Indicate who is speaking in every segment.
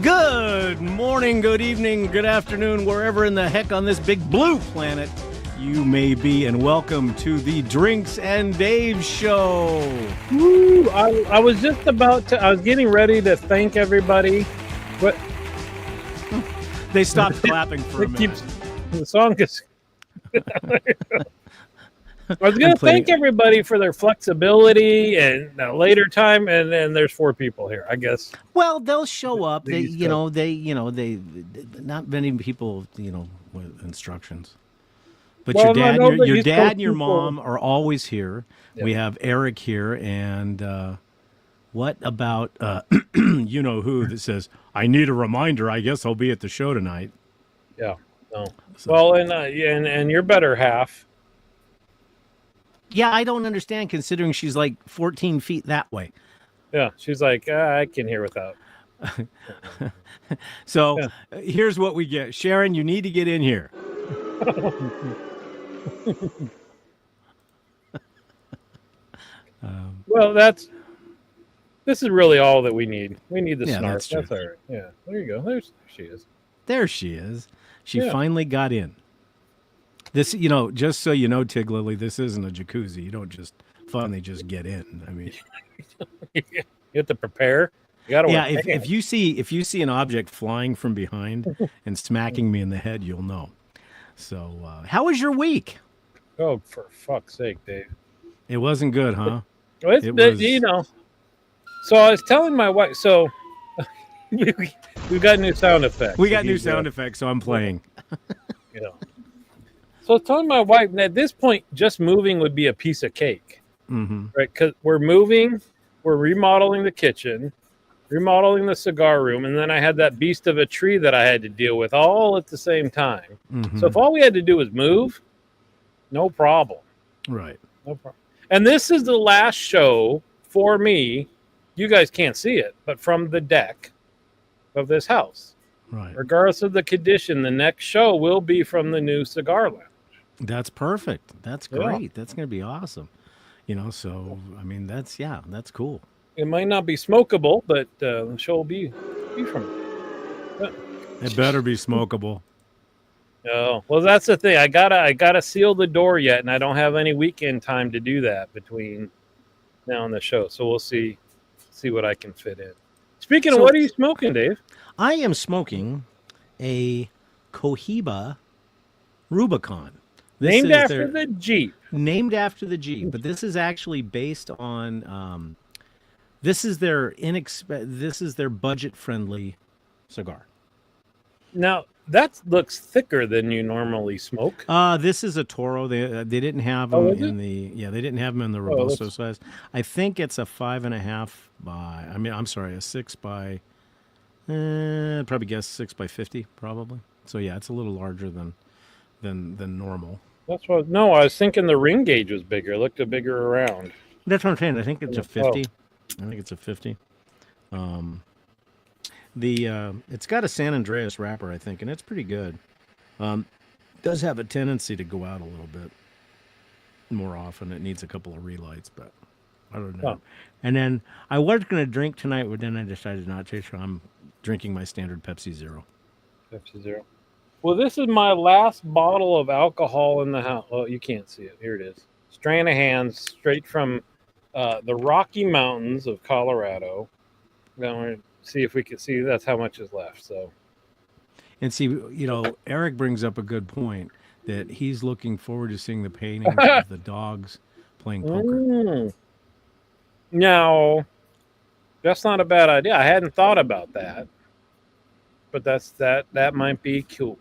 Speaker 1: Good morning, good evening, good afternoon, wherever in the heck on this big blue planet you may be, and welcome to the Drinks and Dave Show.
Speaker 2: Woo! I was just about to. I was getting ready to thank everybody, but
Speaker 1: They stopped clapping for a minute.
Speaker 2: The song is. I was going to thank everybody for their flexibility and a later time, and then there's 4 people here, I guess.
Speaker 1: Well, they'll show up. They not many people, with instructions. But
Speaker 2: Well,
Speaker 1: your dad and your mom are always here. Yeah. We have Eric here, and what about you know who that says, "I need a reminder. I guess I'll be at the show tonight."
Speaker 2: Yeah. No. So, well, and your better half.
Speaker 1: Yeah, I don't understand considering she's like 14 feet that way.
Speaker 2: Yeah, she's like, I can hear without.
Speaker 1: So here's what we get. Sharon, you need to get in here.
Speaker 2: Well, this is really all that we need. We need the snark. That's all right. Yeah, there you go. There she is.
Speaker 1: There she is. She finally got in. This, just so you know, Tig Lily, this isn't a jacuzzi. You don't just finally just get in. I mean,
Speaker 2: you have to prepare. You gotta
Speaker 1: if you see an object flying from behind and smacking me in the head, you'll know. So, how was your week?
Speaker 2: Oh, for fuck's sake, Dave!
Speaker 1: It wasn't good, huh?
Speaker 2: Well, So I was telling my wife. So we've got new sound effects.
Speaker 1: We got new sound effects, so I'm playing.
Speaker 2: So I was telling my wife that at this point, just moving would be a piece of cake, right? Because we're moving, we're remodeling the kitchen, remodeling the cigar room, and then I had that beast of a tree that I had to deal with all at the same time. So if all we had to do was move, no problem.
Speaker 1: Right.
Speaker 2: No problem. And this is the last show for me. You guys can't see it, but from the deck of this house.
Speaker 1: Right.
Speaker 2: Regardless of the condition, the next show will be from the new cigar lounge.
Speaker 1: That's perfect. That's great. Yeah. That's going to be awesome. So, I mean, that's cool.
Speaker 2: It might not be smokable, but the show will be from it.
Speaker 1: It better be smokable.
Speaker 2: Oh, well, that's the thing. I gotta seal the door yet, and I don't have any weekend time to do that between now and the show. So we'll see what I can fit in. Speaking of, what are you smoking, Dave?
Speaker 1: I am smoking a Cohiba Rubicon.
Speaker 2: Named after the Jeep.
Speaker 1: Named after the Jeep, but this is actually based on. This is their budget-friendly cigar.
Speaker 2: Now that looks thicker than you normally smoke.
Speaker 1: This is a Toro. They didn't have them they didn't have them in the Robusto size. I think it's a 5.5 by. A 6 by. Probably guess 6 by 50, probably. So yeah, it's a little larger than normal.
Speaker 2: That's what. No, I was thinking the ring gauge was bigger. It looked bigger around.
Speaker 1: That's what I'm saying. I think it's a 50. I think it's a 50. It's got a San Andreas wrapper, I think, and it's pretty good. Does have a tendency to go out a little bit more often. It needs a couple of relights, but I don't know. Oh. And then I was going to drink tonight, but then I decided not to, so I'm drinking my standard Pepsi Zero.
Speaker 2: Pepsi Zero. Well, this is my last bottle of alcohol in the house. Oh, you can't see it. Here it is. Stranahan's, straight from the Rocky Mountains of Colorado. Now we're going to see if we can see that's how much is left. So,
Speaker 1: and see, Eric brings up a good point that he's looking forward to seeing the paintings of the dogs playing poker.
Speaker 2: No, that's not a bad idea. I hadn't thought about that. But that might be cool.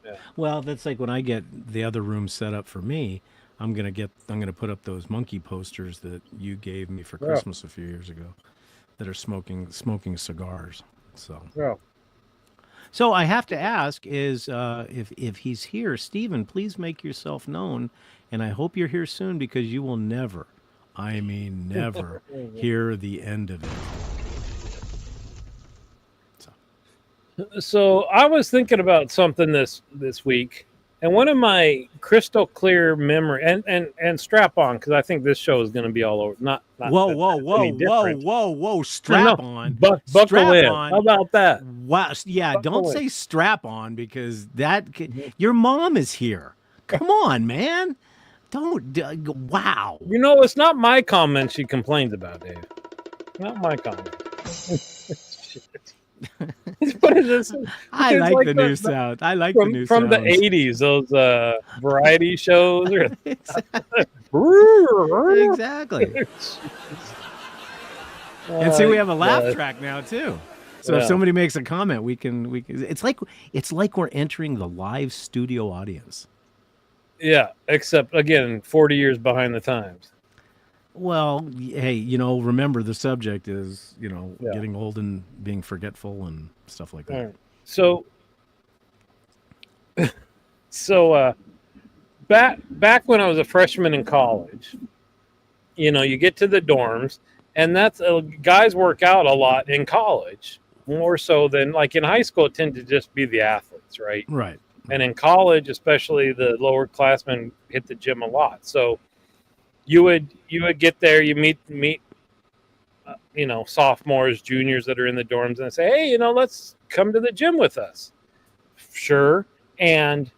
Speaker 2: Yeah.
Speaker 1: Well, that's like when I get the other room set up for me, I'm gonna put up those monkey posters that you gave me for Christmas a few years ago, that are smoking cigars. So I have to ask is if he's here, Stephen, please make yourself known, and I hope you're here soon because you will never, I mean never, hear the end of it.
Speaker 2: So I was thinking about something this week, And one of my crystal clear memory and strap on, because I think this show is going to be all over. Not
Speaker 1: Whoa,
Speaker 2: that
Speaker 1: whoa,
Speaker 2: that's
Speaker 1: whoa,
Speaker 2: any
Speaker 1: whoa,
Speaker 2: different.
Speaker 1: whoa, whoa!
Speaker 2: No,
Speaker 1: Strap on,
Speaker 2: buckle
Speaker 1: strap
Speaker 2: in.
Speaker 1: on.
Speaker 2: How about that?
Speaker 1: Wow, yeah. Don't
Speaker 2: Buckle in.
Speaker 1: say strap on because
Speaker 2: Mhm.
Speaker 1: your mom is here. Come on, man. Don't. Wow.
Speaker 2: You know, it's not my comment she complains about, Dave. Not my comment. What is this?
Speaker 1: I
Speaker 2: It's
Speaker 1: like
Speaker 2: like
Speaker 1: the new sound. I like the new
Speaker 2: from the
Speaker 1: sounds.
Speaker 2: 80s, those variety shows.
Speaker 1: Exactly. And see, we have a laugh track now too. So if somebody makes a comment, we can. It's like we're entering the live studio audience.
Speaker 2: Yeah, except again, 40 years behind the times.
Speaker 1: Well, hey, remember the subject is,
Speaker 2: Yeah.
Speaker 1: getting old and being forgetful and stuff like that.
Speaker 2: Right. So back when I was a freshman in college, you get to the dorms, and that's guys work out a lot in college, more so than like in high school. It tended to just be the athletes, right?
Speaker 1: Right.
Speaker 2: And in college, especially the lower classmen hit the gym a lot. So you would get there, you meet sophomores, juniors that are in the dorms, and say, hey, let's come to the gym with us. Sure. And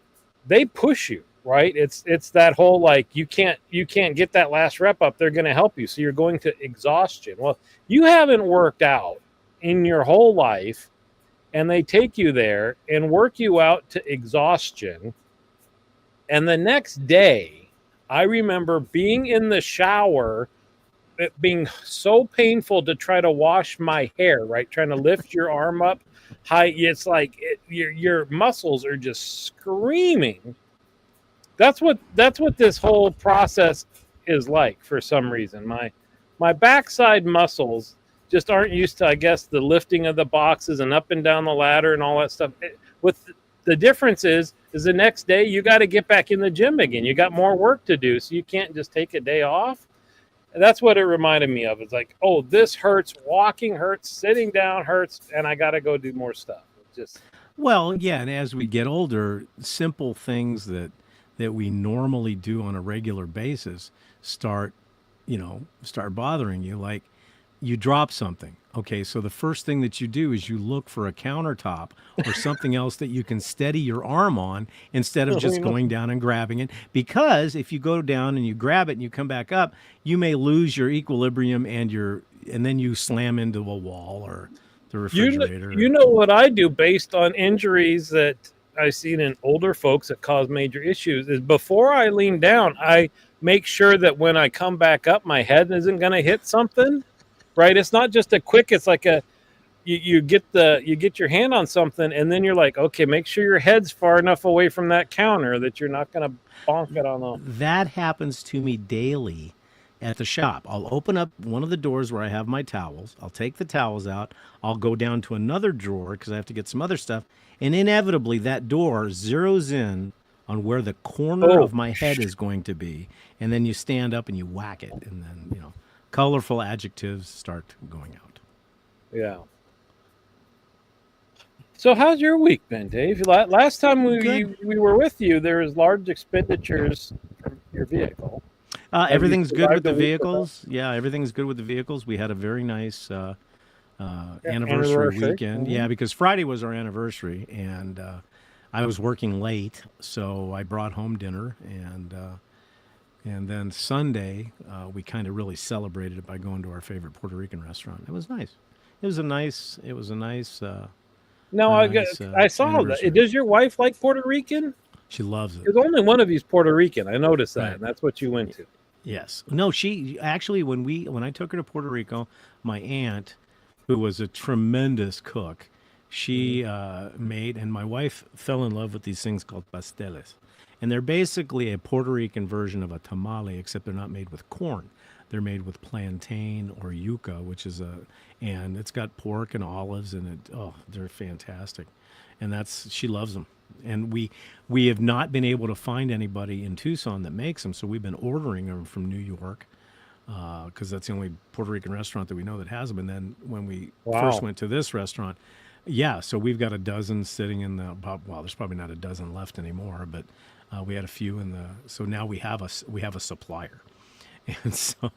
Speaker 2: they push you, right? It's that whole like you can't get that last rep up. They're going to help you, so you're going to exhaustion. Well, you haven't worked out in your whole life, and they take you there and work you out to exhaustion. And the next day, I remember being in the shower, it being so painful to try to wash my hair, right? Trying to lift your arm up high. It's like your muscles are just screaming. That's what this whole process is like for some reason. My backside muscles just aren't used to, I guess, the lifting of the boxes and up and down the ladder and all that stuff. With the difference is the next day you got to get back in the gym again. You got more work to do, so you can't just take a day off. And that's what it reminded me of. It's like, oh, this hurts, walking hurts, sitting down hurts, and I got to go do more stuff.
Speaker 1: Well, yeah, and as we get older, simple things that we normally do on a regular basis start bothering you. Like you drop something. Okay, so the first thing that you do is you look for a countertop or something else that you can steady your arm on instead of just going down and grabbing it. Because if you go down and you grab it and you come back up, you may lose your equilibrium and then you slam into a wall or the refrigerator.
Speaker 2: You know what I do based on injuries that I've seen in older folks that cause major issues is before I lean down, I make sure that when I come back up, my head isn't going to hit something. Right, it's not just a quick. It's like you get your hand on something, and then you're like, okay, make sure your head's far enough away from that counter that you're not going to bonk it on the.
Speaker 1: That happens to me daily at the shop. I'll open up one of the doors where I have my towels. I'll take the towels out. I'll go down to another drawer because I have to get some other stuff, and inevitably that door zeroes in on where the corner of my head is going to be, and then you stand up and you whack it, and then colorful adjectives start going out.
Speaker 2: Yeah. So how's your week been, Dave? Last time we were with you, there was large expenditures from your vehicle.
Speaker 1: Everything's good with the vehicles. Yeah, everything's good with the vehicles. We had a very nice anniversary weekend. Mm-hmm. Yeah, because Friday was our anniversary, and I was working late, so I brought home dinner, and then Sunday, we kind of really celebrated it by going to our favorite Puerto Rican restaurant. It was nice. It was a nice.
Speaker 2: No, I saw that. Does your wife like Puerto Rican?
Speaker 1: She loves it.
Speaker 2: There's only one of these Puerto Rican. I noticed that, and that's what you went to.
Speaker 1: Yes. No, she actually when I took her to Puerto Rico, my aunt, who was a tremendous cook, she made, and my wife fell in love with these things called pasteles. And they're basically a Puerto Rican version of a tamale, except they're not made with corn. They're made with plantain or yuca, and it's got pork and olives in it. Oh, they're fantastic. And she loves them. And we have not been able to find anybody in Tucson that makes them, so we've been ordering them from New York because that's the only Puerto Rican restaurant that we know that has them. And then when we first went to this restaurant, Yeah, so we've got a dozen sitting in the, well, there's probably not a dozen left anymore, but we had a few in the, so now we have a supplier. And so,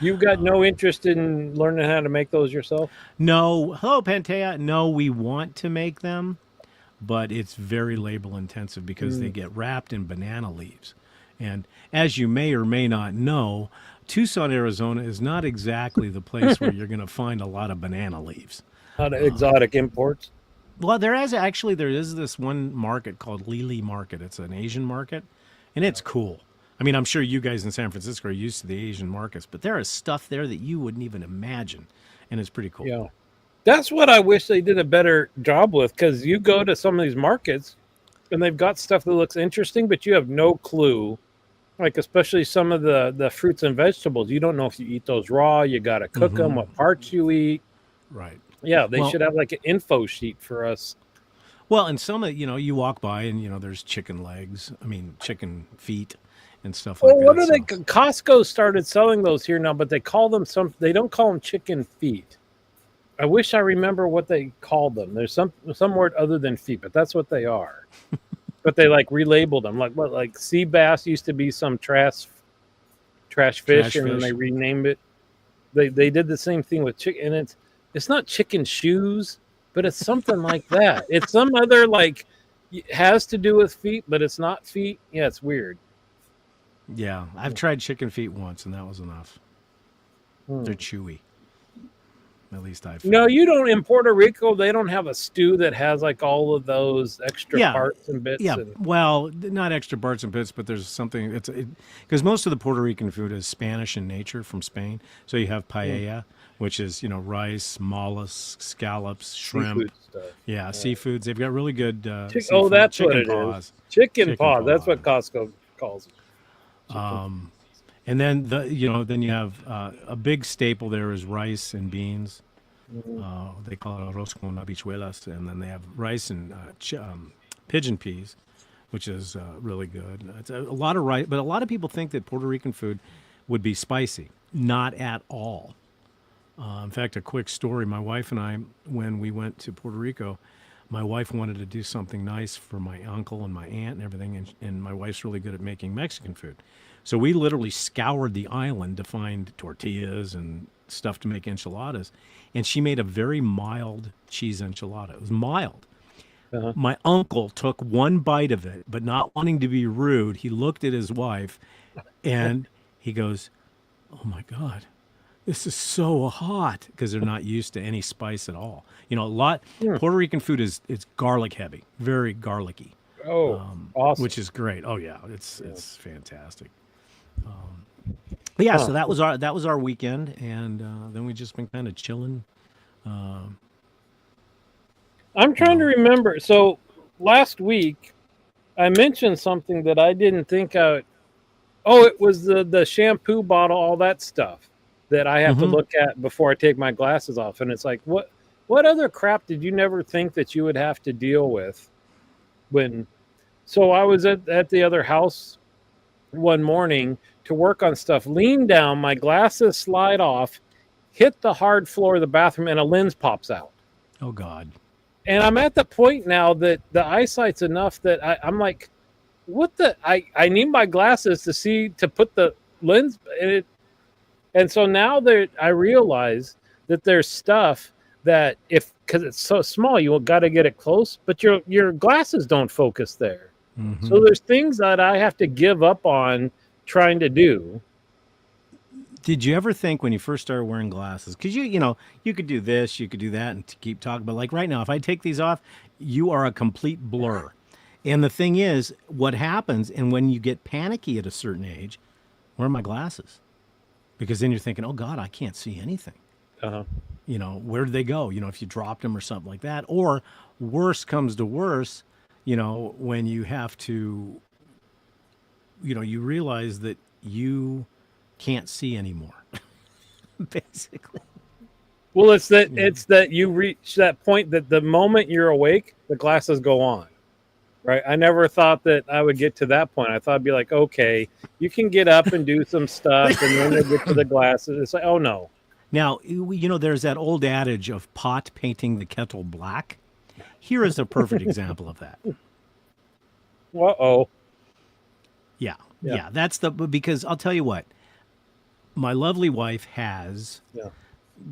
Speaker 2: You've got no interest in learning how to make those yourself?
Speaker 1: no, hello, Pantea. No, we want to make them, but it's very labor intensive because they get wrapped in banana leaves. And as you may or may not know, Tucson, Arizona is not exactly the place where you're going to find a lot of banana leaves.
Speaker 2: Not exotic imports?
Speaker 1: Well, there is this one market called Lili Market. It's an Asian market, and it's cool. I mean, I'm sure you guys in San Francisco are used to the Asian markets, but there is stuff there that you wouldn't even imagine, and it's pretty cool.
Speaker 2: Yeah. That's what I wish they did a better job with, because you go to some of these markets and they've got stuff that looks interesting, but you have no clue. Like, especially some of the fruits and vegetables. You don't know if you eat those raw. You got to cook them, what parts you eat.
Speaker 1: Right.
Speaker 2: Yeah, they should have like an info sheet for us.
Speaker 1: Well, and some of, you walk by and, there's chicken feet and stuff like that.
Speaker 2: What are they? Costco started selling those here now, but they call them they don't call them chicken feet. I wish I remember what they called them. There's some word other than feet, but that's what they are. But they like relabeled them. Like sea bass used to be some trash fish, and then they renamed it. They did the same thing with chicken, and it's not chicken shoes, but it's something like that. It's some other it has to do with feet, but it's not feet. Yeah, it's weird.
Speaker 1: Yeah, I've tried chicken feet once, and that was enough. They're chewy. At least I've.
Speaker 2: No, you don't. In Puerto Rico, they don't have a stew that has like all of those extra parts and bits.
Speaker 1: Yeah, well, not extra parts and bits, but there's something. Because most of the Puerto Rican food is Spanish in nature, from Spain. So you have paella, which is rice, mollusks, scallops, shrimp.
Speaker 2: Seafood stuff.
Speaker 1: Yeah, seafoods. They've got really good.
Speaker 2: Seafood. That's
Speaker 1: chicken
Speaker 2: what it
Speaker 1: paws.
Speaker 2: is. Chicken paws. That's what Costco calls it.
Speaker 1: And then then you have a big staple there is rice and beans. They call it arroz con habichuelas, and then they have rice and pigeon peas, which is really good. It's a lot of rice, but a lot of people think that Puerto Rican food would be spicy. Not at all. In fact, a quick story: my wife and I, when we went to Puerto Rico, my wife wanted to do something nice for my uncle and my aunt and everything, and my wife's really good at making Mexican food. So we literally scoured the island to find tortillas and stuff to make enchiladas, and she made a very mild cheese enchilada. It was mild. My uncle took one bite of it, but not wanting to be rude, he looked at his wife, and he goes, "Oh my God, this is so hot," because they're not used to any spice at all. Puerto Rican food is garlic heavy, very garlicky.
Speaker 2: Awesome.
Speaker 1: Which is great. Oh yeah, it's fantastic. But yeah, so that was our weekend, and then we just been kind of chilling.
Speaker 2: I'm trying to remember. So last week, I mentioned something that I didn't think out. Oh, it was the shampoo bottle, all that stuff that I have to look at before I take my glasses off. And it's like, what other crap did you never think that you would have to deal with when? So I was at the other house one morning to work on stuff, lean down, my glasses slide off, hit the hard floor of the bathroom, and a lens pops out.
Speaker 1: Oh God.
Speaker 2: And I'm at the point now that the eyesight's enough that I'm like, what the? I need my glasses to put the lens in it. And so now that I realize that there's stuff that because it's so small, you got to get it close, but your glasses don't focus there. So there's things that I have to give up on trying to do.
Speaker 1: Did you ever think when you first started wearing glasses, because you could do this, you could do that, and to keep talking, but like right now, if I take these off, you are a complete blur. And the thing is, what happens, and when you get panicky at a certain age, where are my glasses? Because then you're thinking, oh God, I can't see anything. Where did they go? If you dropped them or something like that, or worse comes to worse, when you have to, you realize that you can't see anymore, basically.
Speaker 2: Well, it's that you reach that point that the moment you're awake, the glasses go on, right? I never thought that I would get to that point. I thought I'd be like, okay, you can get up and do some stuff, and then you get to the glasses. It's like, oh no.
Speaker 1: Now, there's that old adage of pot painting the kettle black. Here is a perfect example of that.
Speaker 2: Uh-oh.
Speaker 1: Yeah. That's because I'll tell you what, my lovely wife has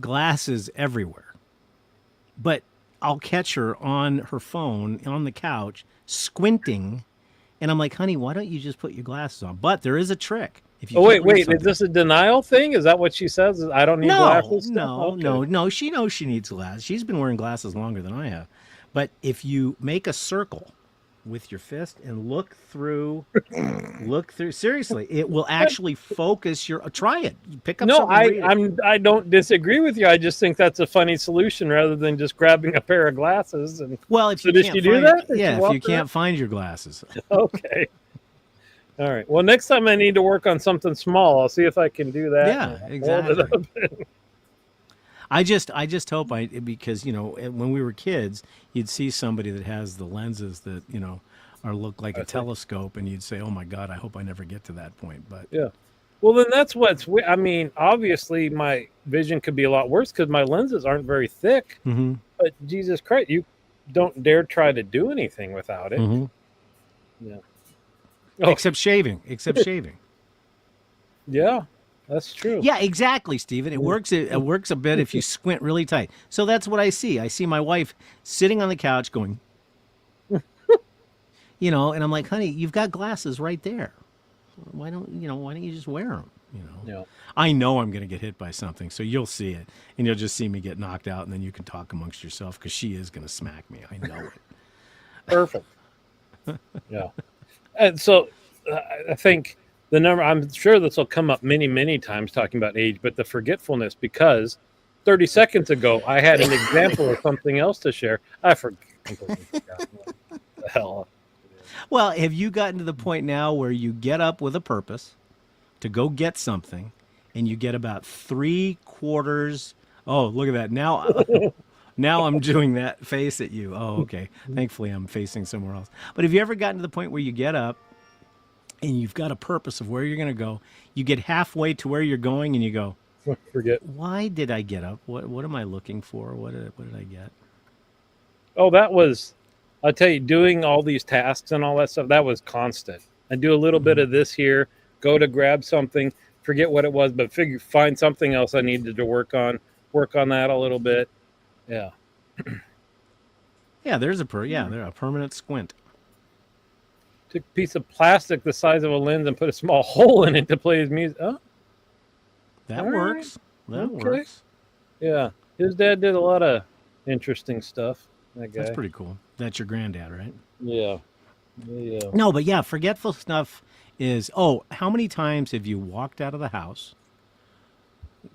Speaker 1: glasses everywhere, but I'll catch her on her phone on the couch squinting, and I'm like, honey, why don't you just put your glasses on? But there is a trick. If you
Speaker 2: wait, is this a denial thing? Is that what she says? I don't need glasses?
Speaker 1: No. She knows she needs glasses. She's been wearing glasses longer than I have. But if you make a circle with your fist and look through, seriously, it will actually focus your. Try it. You pick up.
Speaker 2: No, I don't disagree with you. I just think that's a funny solution rather than just grabbing a pair of glasses. And
Speaker 1: well, if
Speaker 2: so
Speaker 1: you
Speaker 2: did
Speaker 1: can't
Speaker 2: she do
Speaker 1: find,
Speaker 2: that?
Speaker 1: yeah, if you can't find your glasses.
Speaker 2: Okay. All right. Well, next time I need to work on something small, I'll see if I can do that.
Speaker 1: Yeah, exactly. I just hope because when we were kids, you'd see somebody that has the lenses that look like a telescope, and you'd say, "Oh my God, I hope I never get to that point." But
Speaker 2: yeah, well then that's I mean, obviously my vision could be a lot worse because my lenses aren't very thick.
Speaker 1: Mm-hmm.
Speaker 2: But Jesus Christ, you don't dare try to do anything without it.
Speaker 1: Mm-hmm.
Speaker 2: Yeah.
Speaker 1: Oh. Except shaving.
Speaker 2: Yeah. That's true.
Speaker 1: Yeah, exactly, Stephen. It works. It works a bit if you squint really tight. So that's what I see. I see my wife sitting on the couch going, and I'm like, honey, you've got glasses right there. Why don't you just wear them?
Speaker 2: Yeah.
Speaker 1: I know I'm going to get hit by something, so you'll see it, and you'll just see me get knocked out, and then you can talk amongst yourself because she is going to smack me. I know it.
Speaker 2: Perfect. Yeah. And so I think. I'm sure this will come up many, many times talking about age, but the forgetfulness, because 30 seconds ago I had an example of something else to share. I completely forgot what the hell.
Speaker 1: Well, have you gotten to the point now where you get up with a purpose to go get something, and you get about 3/4? Oh, look at that. Now I'm doing that face at you. Oh, okay. Thankfully, I'm facing somewhere else. But have you ever gotten to the point where you get up, and you've got a purpose of where you're going to go, you get halfway to where you're going, and you go,
Speaker 2: forget.
Speaker 1: Why did I get up? What am I looking for? What did I get?
Speaker 2: Oh, I'll tell you, doing all these tasks and all that stuff, that was constant. I do a little bit of this here, go to grab something, forget what it was, but find something else I needed to work on that a little bit. Yeah.
Speaker 1: Yeah, there's a permanent squint.
Speaker 2: Took a piece of plastic the size of a lens and put a small hole in it to play his music. Oh,
Speaker 1: that works. Right. That works.
Speaker 2: Yeah, his dad did a lot of interesting stuff. That guy.
Speaker 1: That's pretty cool. That's your granddad, right?
Speaker 2: Yeah.
Speaker 1: No, but yeah, forgetful stuff is. Oh, how many times have you walked out of the house,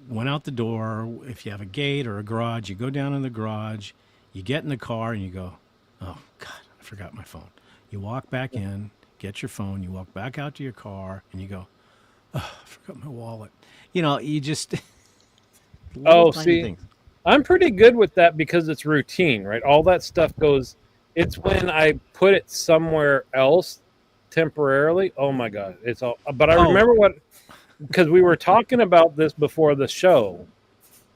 Speaker 1: went out the door? If you have a gate or a garage, you go down in the garage, you get in the car, and you go, "Oh God, I forgot my phone." You walk back in, get your phone, you walk back out to your car, and you go, "Oh, I forgot my wallet." You just...
Speaker 2: see, things. I'm pretty good with that because it's routine, right? All that stuff goes... It's when I put it somewhere else temporarily. Oh, my God. It's all... But I remember because we were talking about this before the show,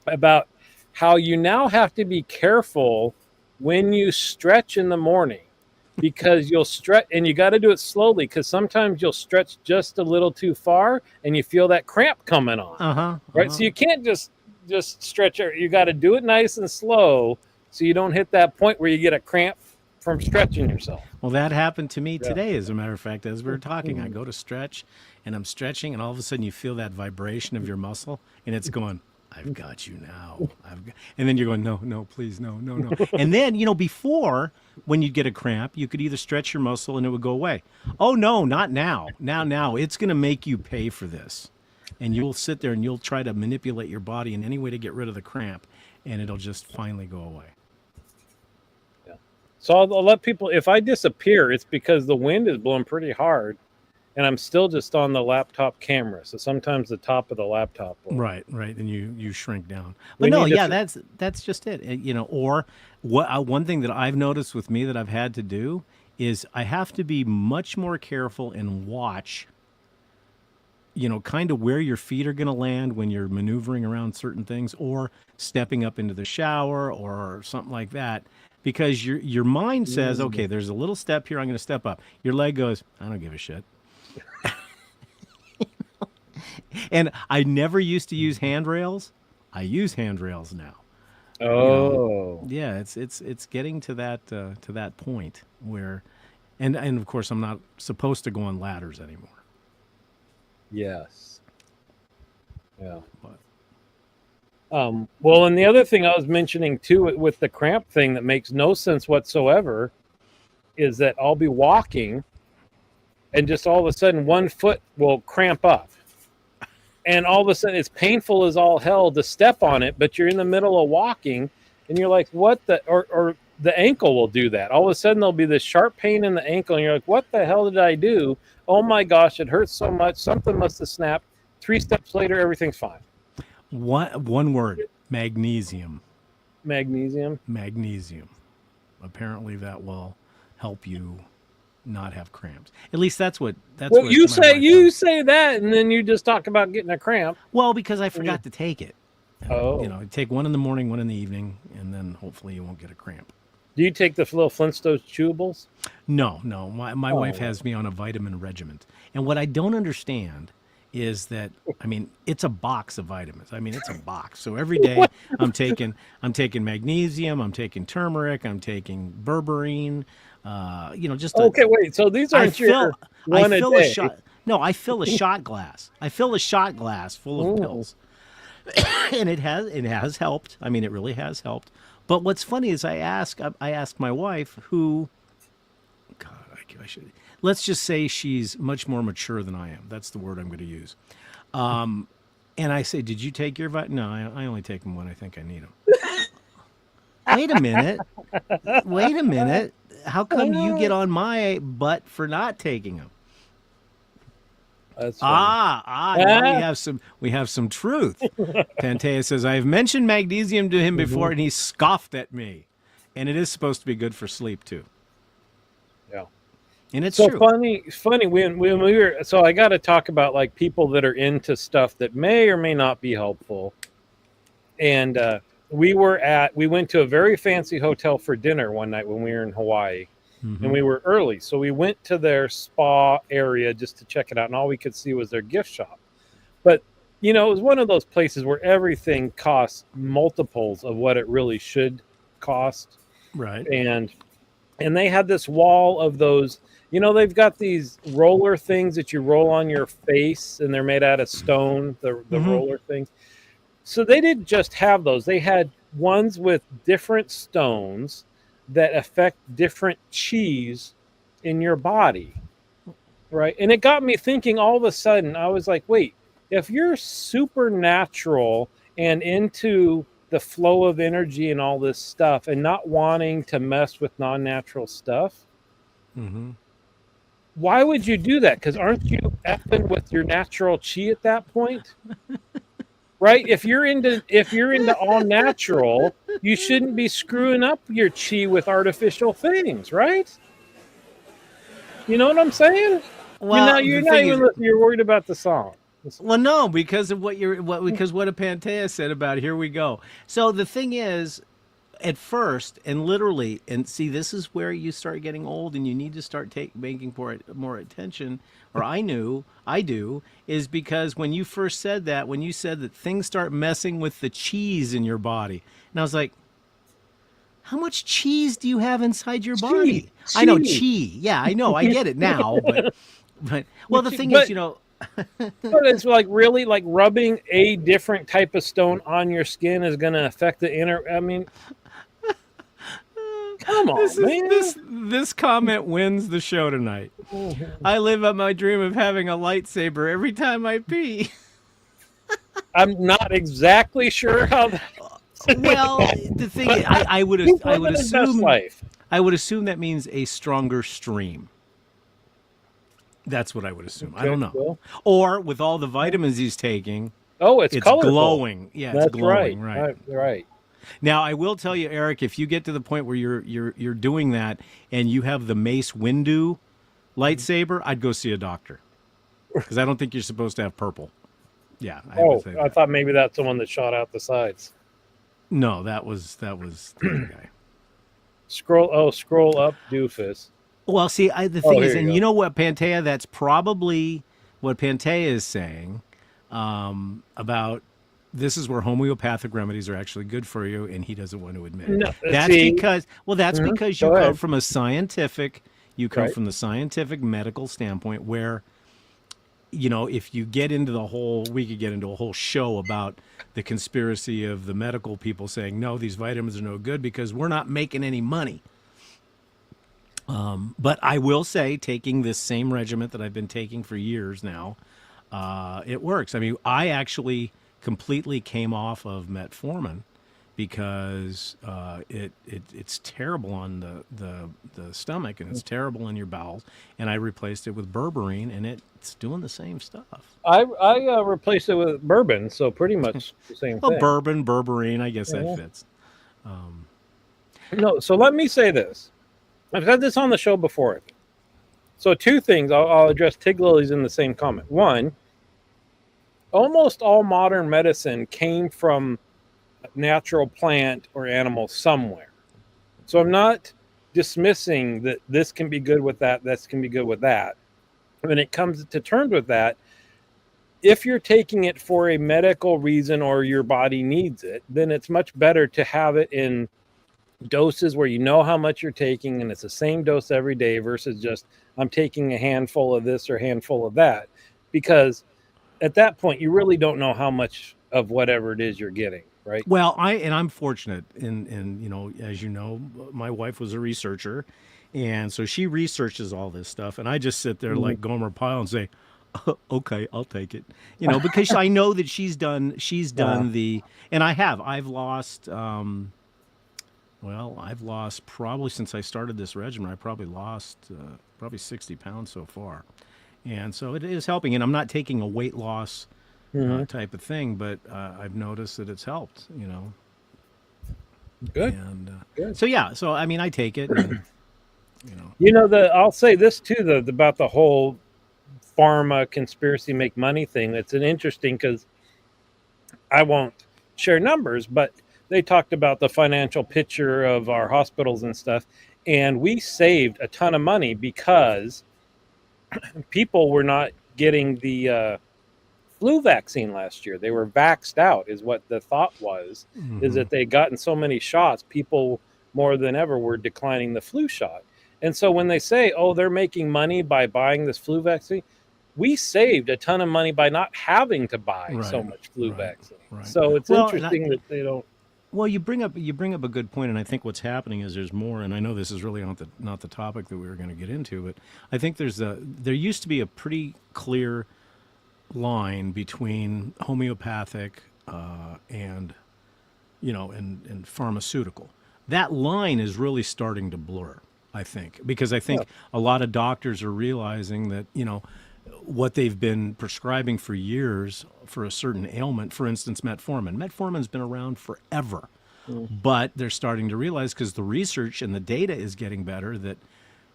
Speaker 2: about how you now have to be careful when you stretch in the morning. Because you'll stretch, and you got to do it slowly, because sometimes you'll stretch just a little too far, and you feel that cramp coming on. Right, so you can't just stretch it. You got to do it nice and slow, so you don't hit that point where you get a cramp from stretching yourself.
Speaker 1: Well, that happened to me today, as a matter of fact. As we were talking, I go to stretch, and I'm stretching, and all of a sudden you feel that vibration of your muscle, and it's going, "I've got you now." And then you're going, no, please, no. And then, before, when you get a cramp, you could either stretch your muscle and it would go away. Oh, no, not now. Now, it's going to make you pay for this. And you'll sit there and you'll try to manipulate your body in any way to get rid of the cramp, and it'll just finally go away.
Speaker 2: Yeah. So I'll let people, if I disappear, it's because the wind is blowing pretty hard. And I'm still just on the laptop camera, so sometimes the top of the laptop will... Right,
Speaker 1: and you shrink down. But that's just it. Or one thing that I've noticed with me that I've had to do is I have to be much more careful and watch. kind of where your feet are going to land when you're maneuvering around certain things, or stepping up into the shower or something like that. Because your mind says, okay, there's a little step here, I'm going to step up. Your leg goes, I don't give a shit. And I never used to use handrails. I use handrails now.
Speaker 2: Oh,
Speaker 1: Yeah, it's getting to that point where, and of course I'm not supposed to go on ladders anymore.
Speaker 2: yes. Yeah.
Speaker 1: But
Speaker 2: Well, and the other thing I was mentioning too with the cramp thing that makes no sense whatsoever is that I'll be walking and just all of a sudden one foot will cramp up. And all of a sudden it's painful as all hell to step on it, but you're in the middle of walking and you're like, what the, or the ankle will do that. All of a sudden there'll be this sharp pain in the ankle and you're like, what the hell did I do? Oh my gosh, it hurts so much. Something must have snapped. 3 steps later, everything's fine.
Speaker 1: one word: magnesium.
Speaker 2: Magnesium.
Speaker 1: Apparently that will help you not have cramps. At least that's what
Speaker 2: Well,
Speaker 1: what
Speaker 2: you
Speaker 1: my
Speaker 2: say
Speaker 1: wife does.
Speaker 2: that, and then you just talk about getting a cramp.
Speaker 1: Well, because I forgot to take it.
Speaker 2: Oh.
Speaker 1: Take one in the morning, one in the evening, and then hopefully you won't get a cramp.
Speaker 2: Do you take the little Flintstones chewables?
Speaker 1: No. My wife has me on a vitamin regimen. And what I don't understand is that, it's a box of vitamins. It's a box. So every day I'm taking magnesium, I'm taking turmeric, I'm taking berberine,
Speaker 2: Okay, wait. So these aren't your one a day.
Speaker 1: I fill a shot glass. I fill a shot glass full of pills. And it has helped. It really has helped. But what's funny is I ask my wife, who, God, I should, let's just say she's much more mature than I am. That's the word I'm going to use. And I say, did you take your vitamin? No, I only take them when I think I need them. Wait a minute. How come you get on my butt for not taking them?
Speaker 2: That's funny.
Speaker 1: Now we have some truth. Pantea says, I have mentioned magnesium to him before, and he scoffed at me. And it is supposed to be good for sleep too.
Speaker 2: Yeah.
Speaker 1: And it's
Speaker 2: so
Speaker 1: true.
Speaker 2: funny when we were, so I got to talk about like people that are into stuff that may or may not be helpful. And we went to a very fancy hotel for dinner one night when we were in Hawaii. And we were early. So we went to their spa area just to check it out. And all we could see was their gift shop. But, it was one of those places where everything costs multiples of what it really should cost.
Speaker 1: Right.
Speaker 2: And they had this wall of those, they've got these roller things that you roll on your face and they're made out of stone, the roller things. So they didn't just have those. They had ones with different stones that affect different chis in your body, right? And it got me thinking all of a sudden. I was like, wait, if you're supernatural and into the flow of energy and all this stuff and not wanting to mess with non-natural stuff, why would you do that? Because aren't you effing with your natural chi at that point? Right? If you're into all natural, you shouldn't be screwing up your chi with artificial things, right? You know what I'm saying?
Speaker 1: Well,
Speaker 2: you're worried about the song.
Speaker 1: Well, no, because of what a Pantea said about here we go. So the thing is, at first, and literally, and see, this is where you start getting old and you need to start making more attention, or I do, is because when you first said that, when you said that things start messing with the cheese in your body, and I was like, how much cheese do you have inside your body? I know, chi. Yeah, I know. I get it now. But well, the thing is,
Speaker 2: but it's like really like rubbing a different type of stone on your skin is going to affect the inner. Come on, man.
Speaker 1: This comment wins the show tonight. I live up my dream of having a lightsaber every time I pee.
Speaker 2: I'm not exactly sure how that.
Speaker 1: Well, the thing is, I would assume that means a stronger stream. That's what I would assume. Okay, I don't know. Cool. Or with all the vitamins he's taking,
Speaker 2: it's colorful.
Speaker 1: Glowing. Yeah, it's glowing.
Speaker 2: Right.
Speaker 1: Now, I will tell you, Eric, if you get to the point where you're doing that and you have the Mace Windu lightsaber, I'd go see a doctor. because I don't think you're supposed to have purple. Yeah, I have to say that.
Speaker 2: I thought maybe that's the one that shot out the sides.
Speaker 1: No, that was the other guy.
Speaker 2: Scroll up, doofus.
Speaker 1: Well, see, the thing is,
Speaker 2: here
Speaker 1: and
Speaker 2: you
Speaker 1: you
Speaker 2: go.
Speaker 1: know what, Pantea, that's probably what Pantea is saying about this is where homeopathic remedies are actually good for you, and he doesn't want to admit it.
Speaker 2: No,
Speaker 1: That's
Speaker 2: see,
Speaker 1: because, that's because you
Speaker 2: Go
Speaker 1: come
Speaker 2: ahead.
Speaker 1: from a scientific,
Speaker 2: Right.
Speaker 1: from the scientific medical standpoint where, if you get into we could get into a whole show about the conspiracy of the medical people saying, no, these vitamins are no good because we're not making any money. But I will say, taking this same regimen that I've been taking for years now, it works. I mean, I actually completely came off of metformin because it's terrible on the stomach and it's terrible in your bowels. And I replaced it with berberine, and it's doing the same stuff.
Speaker 2: I replaced it with bourbon, so pretty much the same
Speaker 1: Well,
Speaker 2: thing.
Speaker 1: berberine, I guess that fits.
Speaker 2: No, so let me say this. I've said this on the show before. So two things. I'll address Tig Lilies in the same comment. One, almost all modern medicine came from a natural plant or animal somewhere. So I'm not dismissing that this can be good with that, this can be good with that. When it comes to terms with that, if you're taking it for a medical reason or your body needs it, then it's much better to have it in doses where you know how much you're taking and it's the same dose every day versus just I'm taking a handful of this or handful of that, because at that point you really don't know how much of whatever it is you're getting, right?
Speaker 1: Well, I'm fortunate in as you know, my wife was a researcher, and so she researches all this stuff, and I just sit there like Gomer Pyle and say, okay, I'll take it, because I know that she's done the, and I've lost I've lost probably since I started this regimen, I probably lost probably 60 pounds so far. And so it is helping. And I'm not taking a weight loss type of thing, but I've noticed that it's helped,
Speaker 2: Good.
Speaker 1: And
Speaker 2: Good.
Speaker 1: So, yeah. So, I mean, I take it. And,
Speaker 2: I'll say this too, about the whole pharma conspiracy make money thing. It's an interesting, because I won't share numbers, but they talked about the financial picture of our hospitals and stuff. And we saved a ton of money because people were not getting the flu vaccine last year. They were vaxxed out, is what the thought was, is that they'd gotten so many shots, people more than ever were declining the flu shot. And so when they say, oh, they're making money by buying this flu vaccine, we saved a ton of money by not having to buy so much flu vaccine.
Speaker 1: Right.
Speaker 2: So it's interesting that they don't.
Speaker 1: Well, you bring up a good point, and I think what's happening is there's more. And I know this is really not the topic that we were going to get into, but I think there used to be a pretty clear line between homeopathic and pharmaceutical. That line is really starting to blur, I think, because I think a lot of doctors are realizing that what they've been prescribing for years for a certain ailment, for instance, metformin. Metformin's been around forever, but they're starting to realize, because the research and the data is getting better, that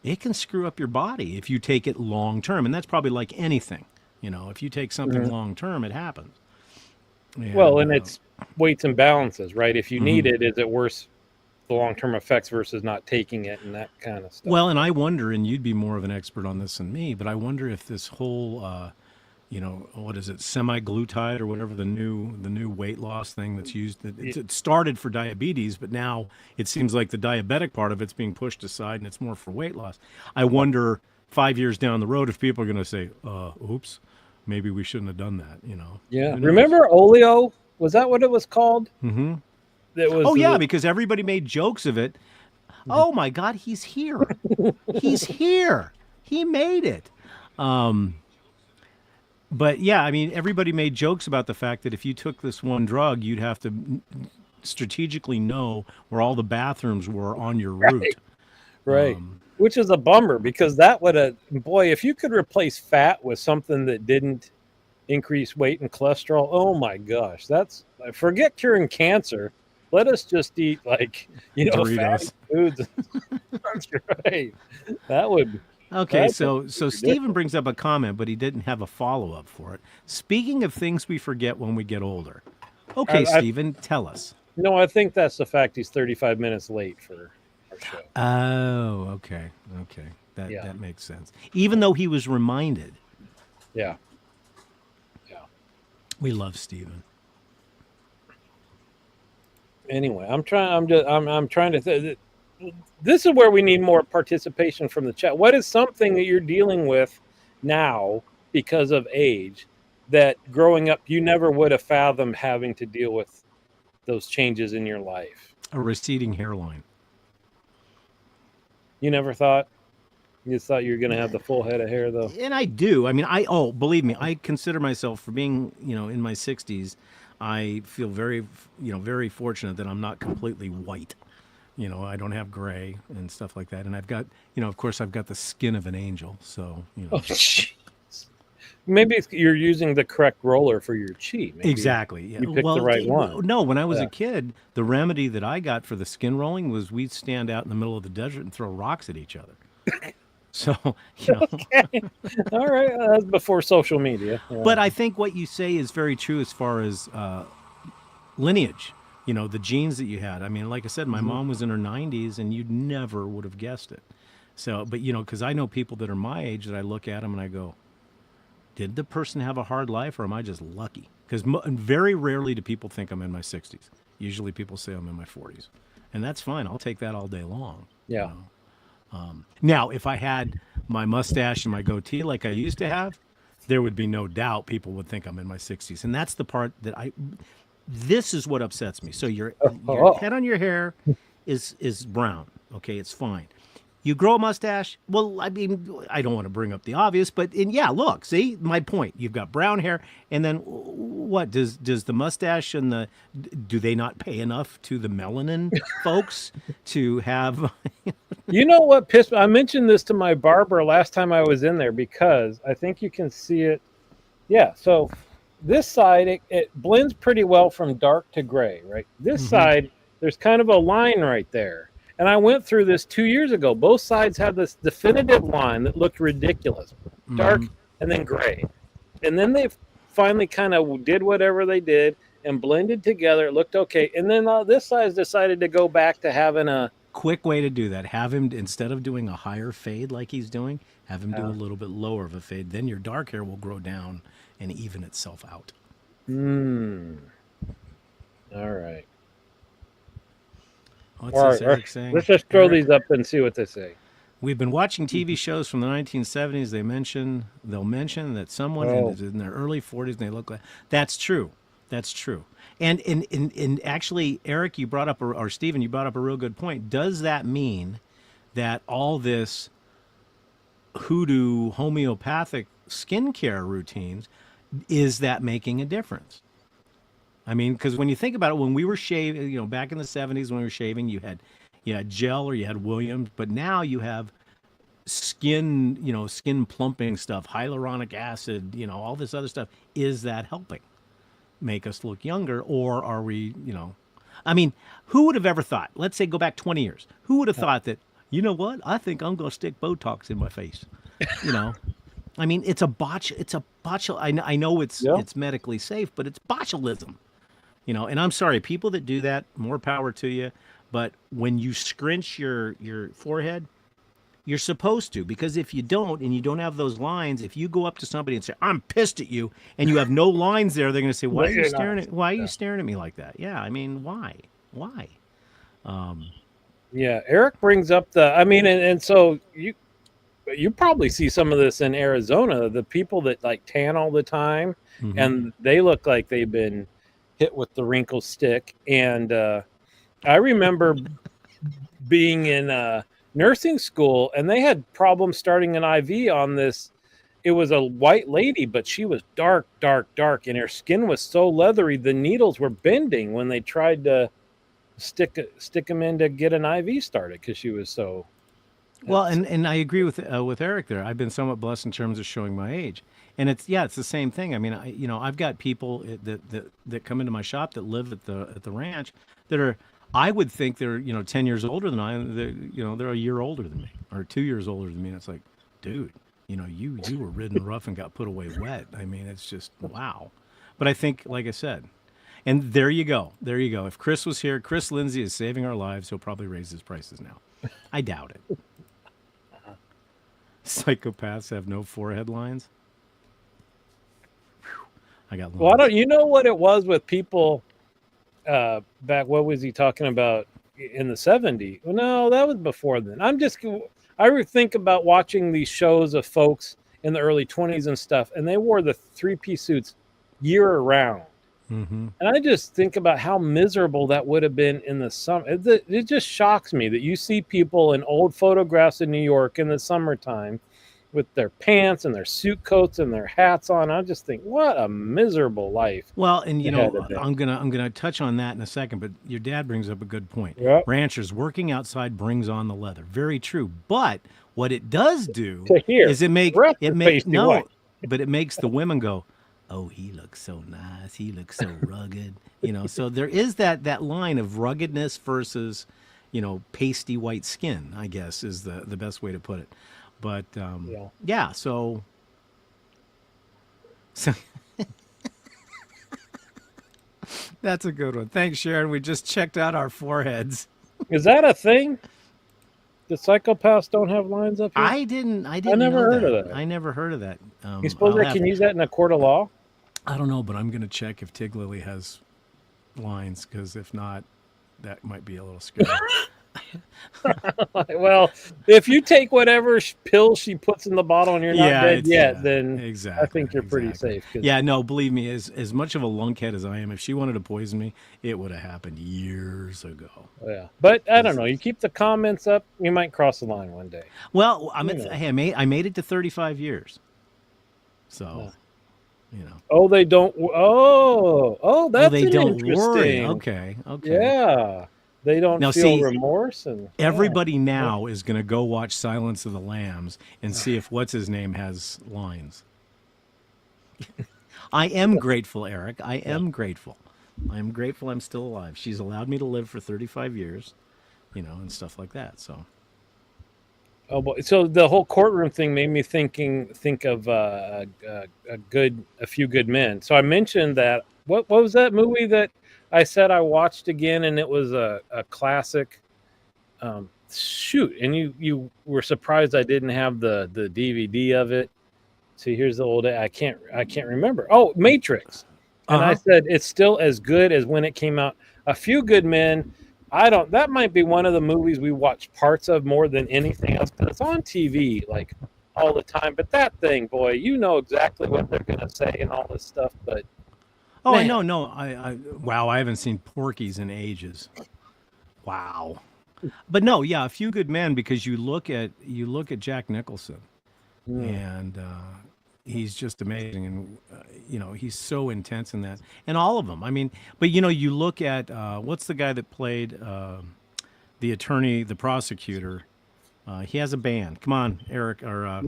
Speaker 1: it can screw up your body if you take it long term. And that's probably like anything. If you take something long term, it happens. And
Speaker 2: it's weights and balances, right? If you need it, is it worse, the long-term effects versus not taking it and that kind of stuff?
Speaker 1: Well, and I wonder, and you'd be more of an expert on this than me, but I wonder if this whole, what is it, semaglutide or whatever, the new weight loss thing that's used, it started for diabetes, but now it seems like the diabetic part of it's being pushed aside and it's more for weight loss. I wonder 5 years down the road if people are going to say, oops, maybe we shouldn't have done that,
Speaker 2: Yeah. Remember Oleo? Was that what it was called?
Speaker 1: Mm-hmm.
Speaker 2: Was
Speaker 1: because everybody made jokes of it. Oh my God, he's here. He's here. He made it. But yeah, I mean, everybody made jokes about the fact that if you took this one drug, you'd have to strategically know where all the bathrooms were on your route.
Speaker 2: Right. Which is a bummer, because that would have, boy, if you could replace fat with something that didn't increase weight and cholesterol, oh my gosh, forget curing cancer. Let us just eat Doritos. Fatty foods. That's right. That would
Speaker 1: Okay,
Speaker 2: That's
Speaker 1: so Stephen
Speaker 2: ridiculous.
Speaker 1: brings up a comment, but he didn't have a follow up for it. Speaking of things we forget when we get older. Okay,
Speaker 2: I
Speaker 1: Stephen, tell us.
Speaker 2: no, I think that's the fact he's 35 minutes late for our show.
Speaker 1: Oh, okay, okay,
Speaker 2: Yeah,
Speaker 1: that makes sense. Even though he was reminded,
Speaker 2: yeah, yeah.
Speaker 1: we love Stephen.
Speaker 2: Anyway, I'm trying to. This is where we need more participation from the chat. What is something that you're dealing with now because of age that growing up you never would have fathomed having to deal with those changes in your life?
Speaker 1: A receding hairline.
Speaker 2: You never thought? You just thought you were going to have the full head of hair, though.
Speaker 1: And I do. I mean, believe me, I consider myself, for being, in my 60s, I feel very, very fortunate that I'm not completely white. I don't have gray and stuff like that. And I've got, of course, I've got the skin of an angel. So,
Speaker 2: Oh, jeez. Maybe you're using the correct roller for your chi. Maybe
Speaker 1: exactly. Yeah.
Speaker 2: you picked the
Speaker 1: Well,
Speaker 2: right one.
Speaker 1: no, when I was
Speaker 2: Yeah.
Speaker 1: a kid, the remedy that I got for the skin rolling was we'd stand out in the middle of the desert and throw rocks at each other. So,
Speaker 2: All right, that's before social media. Yeah.
Speaker 1: but I think what you say is very true as far as lineage, the genes that you had. I mean, like I said, my mom was in her 90s and you never would have guessed it. So, but, because I know people that are my age that I look at them and I go, did the person have a hard life or am I just lucky? Because very rarely do people think I'm in my 60s. Usually people say I'm in my 40s. And that's fine. I'll take that all day long.
Speaker 2: Yeah.
Speaker 1: Now, if I had my mustache and my goatee like I used to have, there would be no doubt people would think I'm in my 60s. And that's the part that this is what upsets me. So your
Speaker 2: Oh.
Speaker 1: head on your hair is brown. Okay, it's fine. You grow a mustache. Well, I mean, I don't want to bring up the obvious, but yeah, look, see my point. You've got brown hair, and then what does the mustache and do they not pay enough to the melanin folks to have?
Speaker 2: You know what pissed me? I mentioned this to my barber last time I was in there because I think you can see it. Yeah, so this side, it blends pretty well from dark to gray, right? This side, there's kind of a line right there. And I went through this 2 years ago. Both sides had this definitive line that looked ridiculous, dark and then gray. And then they finally kind of did whatever they did and blended together. It looked okay. And then this side decided to go back to having a
Speaker 1: quick way to do that. Have him, instead of doing a higher fade like he's doing, have him do a little bit lower of a fade. Then your dark hair will grow down and even itself out.
Speaker 2: All right.
Speaker 1: What's this Eric saying?
Speaker 2: Let's just throw these up and see what they say.
Speaker 1: We've been watching TV shows from the 1970s. They'll mention that someone is in their early 40s and they look like. That's true. That's true. And actually, Eric, you brought up, or Stephen, you brought up a real good point. Does that mean that all this hoodoo homeopathic skincare routines, is that making a difference? I mean, because when you think about it, when we were shaving, back in the 70s when we were shaving, you had gel or you had Williams, but now you have skin plumping stuff, hyaluronic acid, all this other stuff. Is that helping make us look younger, or are we, I mean, who would have ever thought, let's say go back 20 years, who would have thought that, you know what, I think I'm going to stick Botox in my face, I mean, it's a botch. I know it's medically safe, but it's botulism, and I'm sorry, people that do that, more power to you. But when you scrunch your forehead, you're supposed to, because if you don't, and you don't have those lines, if you go up to somebody and say, I'm pissed at you, and you have no lines there, they're going to say, why are you staring at me like that? Yeah. I mean, why?
Speaker 2: Yeah. Eric brings up and so you probably see some of this in Arizona, the people that like tan all the time and they look like they've been hit with the wrinkle stick. And I remember being in nursing school and they had problems starting an IV on this. It was a white lady, but she was dark, and her skin was so leathery, the needles were bending when they tried to stick them in to get an IV started because she was so.
Speaker 1: Well, and I agree with Eric there. I've been somewhat blessed in terms of showing my age, and it's the same thing. I mean, I've got people that come into my shop that live at the ranch that are, I would think they're 10 years older than I am. They're a year older than me or 2 years older than me. And it's like, dude, you were ridden rough and got put away wet. I mean, it's just wow. But I think, like I said, and there you go. There you go. If Chris was here, Chris Lindsay is saving our lives. He'll probably raise his prices now. I doubt it. Psychopaths have no forehead lines. Whew. I got lines.
Speaker 2: Well, I don't. You know what it was with people back? What was he talking about in the 70s? Well, no, that was before then. I would think about watching these shows of folks in the early 20s and stuff, and they wore the 3-piece suits year round.
Speaker 1: Mm-hmm.
Speaker 2: And I just think about how miserable that would have been in the summer. It just shocks me that you see people in old photographs in New York in the summertime with their pants and their suit coats and their hats on. I just think, what a miserable life.
Speaker 1: Well, and I'm gonna touch on that in a second, but your dad brings up a good point.
Speaker 2: Yep.
Speaker 1: Ranchers working outside brings on the leather. Very true. But what it does do
Speaker 2: is
Speaker 1: it makes the women go, oh, he looks so nice. He looks so rugged. So there is that line of ruggedness versus, pasty white skin, I guess, is the best way to put it. But, so that's a good one. Thanks, Sharon. We just checked out our foreheads.
Speaker 2: Is that a thing? The psychopaths don't have lines up here?
Speaker 1: I never heard of that. I never heard of that.
Speaker 2: You suppose they can use that in a court of law?
Speaker 1: I don't know, but I'm going to check if Tig Lily has lines, because if not, that might be a little scary.
Speaker 2: Well, if you take whatever pill she puts in the bottle and you're not dead yet, then
Speaker 1: exactly,
Speaker 2: I think you're pretty safe.
Speaker 1: Yeah, no, believe me, as much of a lunkhead as I am, if she wanted to poison me, it would have happened years ago.
Speaker 2: Yeah, but I don't know. You keep the comments up, you might cross the line one day.
Speaker 1: Well, I made it to 35 years. So,
Speaker 2: Oh, they don't. Oh, that's
Speaker 1: they don't
Speaker 2: interesting.
Speaker 1: worry. Okay.
Speaker 2: Yeah. They don't feel remorse. And
Speaker 1: everybody now is going to go watch Silence of the Lambs and see if what's-his-name has lines. I am grateful, Eric. I am grateful. I'm grateful I'm still alive. She's allowed me to live for 35 years, and stuff like that. So.
Speaker 2: Oh boy! So the whole courtroom thing made me think of a Few Good Men. So I mentioned that. What was that movie that I said I watched again, and it was a classic. Shoot, and you were surprised I didn't have the DVD of it. See, here's the old. I can't remember. Oh, Matrix. And I said it's still as good as when it came out. A Few Good Men. That might be one of the movies we watch parts of more than anything else, because it's on TV like all the time. But that thing, boy, you know exactly what they're gonna say and all this stuff. But
Speaker 1: I know. No, I haven't seen Porky's in ages. Wow. But no, yeah, A Few Good Men, because you look at Jack Nicholson, and he's just amazing, and he's so intense in that, and all of them. I mean, but you look at what's the guy that played the attorney, the prosecutor? He has a band. Come on, Eric or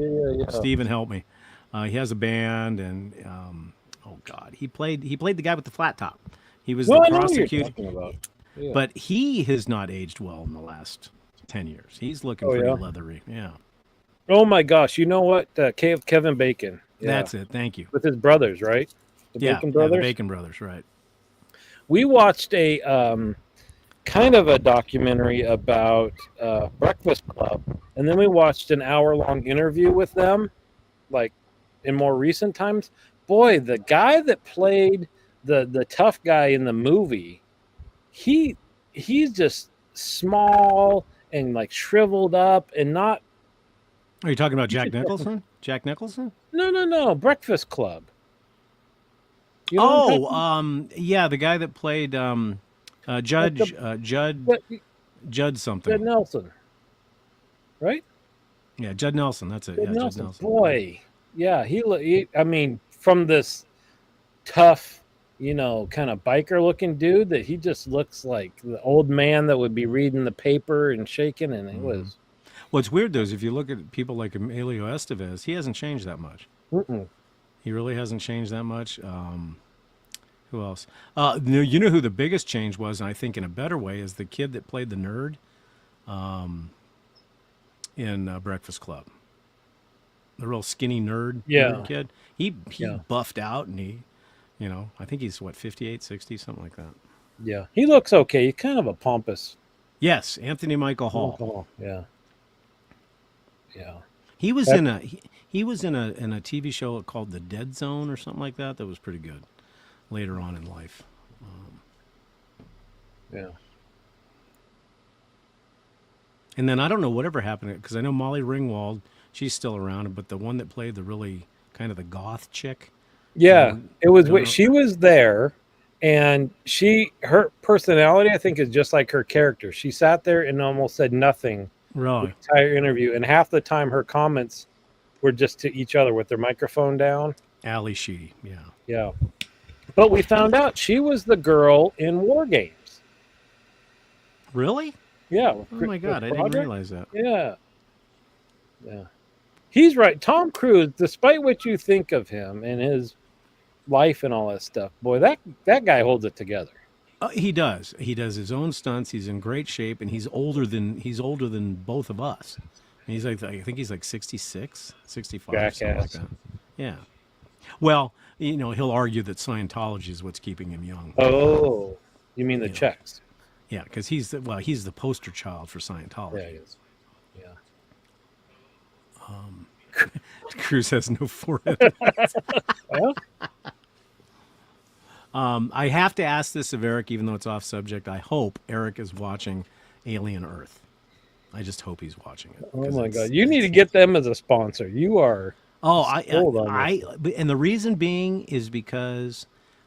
Speaker 1: Steven, help me. He has a band, and oh God, he played the guy with the flat top. He was the prosecutor. Yeah. But he has not aged well in the last 10 years. He's looking pretty leathery. Yeah.
Speaker 2: Oh my gosh! You know what? Kevin Bacon. Yeah.
Speaker 1: That's it. Thank you.
Speaker 2: With his brothers, right? The Bacon brothers.
Speaker 1: The Bacon brothers, right?
Speaker 2: We watched a kind of a documentary about Breakfast Club, and then we watched an hour-long interview with them, like in more recent times. Boy, the guy that played the tough guy in the movie, he's just small and like shriveled up and not.
Speaker 1: Are you talking about Jack Nicholson? Jack Nicholson?
Speaker 2: No. Breakfast Club.
Speaker 1: The guy that played Judd something.
Speaker 2: Judd Nelson. Right?
Speaker 1: Yeah, Judd Nelson. That's it. Judd Nelson.
Speaker 2: Boy. Yeah, he I mean, from this tough, kind of biker-looking dude, that he just looks like the old man that would be reading the paper and shaking, and it was.
Speaker 1: What's weird, though, is if you look at people like Emilio Estevez, he hasn't changed that much. He really hasn't changed that much. Who else? You know who the biggest change was, and I think in a better way, is the kid that played the nerd in Breakfast Club. the real skinny nerd kid. He buffed out, and he, I think he's what, 58, 60, something like that.
Speaker 2: Yeah, he looks okay. He's kind of a pompous.
Speaker 1: Yes, Anthony Michael Hall.
Speaker 2: Yeah.
Speaker 1: He was in a TV show called The Dead Zone or something like that. That was pretty good later on in life.
Speaker 2: Yeah.
Speaker 1: And then I don't know whatever happened, because I know Molly Ringwald, she's still around, but the one that played the really kind of the goth chick.
Speaker 2: Yeah, it was. She was there, and her personality, I think, is just like her character. She sat there and almost said nothing
Speaker 1: Really?
Speaker 2: the entire interview, and half the time her comments were just to each other with their microphone down.
Speaker 1: Ali Sheedy, yeah.
Speaker 2: Yeah. But we found out she was the girl in War Games.
Speaker 1: Really?
Speaker 2: Yeah.
Speaker 1: Oh my God, I didn't realize that.
Speaker 2: Yeah. Yeah. He's right. Tom Cruise, despite what you think of him and his life and all that stuff, boy, that guy holds it together.
Speaker 1: He does. He does his own stunts. He's in great shape, and he's older than both of us. And he's like, I think he's like 66, 65,
Speaker 2: Jackass.
Speaker 1: something like that. Yeah. Well, he'll argue that Scientology is what's keeping him young.
Speaker 2: Oh, you mean the checks?
Speaker 1: Yeah, because he's the poster child for Scientology.
Speaker 2: Yeah, he is. Yeah.
Speaker 1: Cruz has no forehead.
Speaker 2: Well,
Speaker 1: I have to ask this of Eric, even though it's off subject. I hope Eric is watching Alien Earth. I just hope he's watching it.
Speaker 2: oh my God, you need to get them as a sponsor. You are.
Speaker 1: And the reason being is because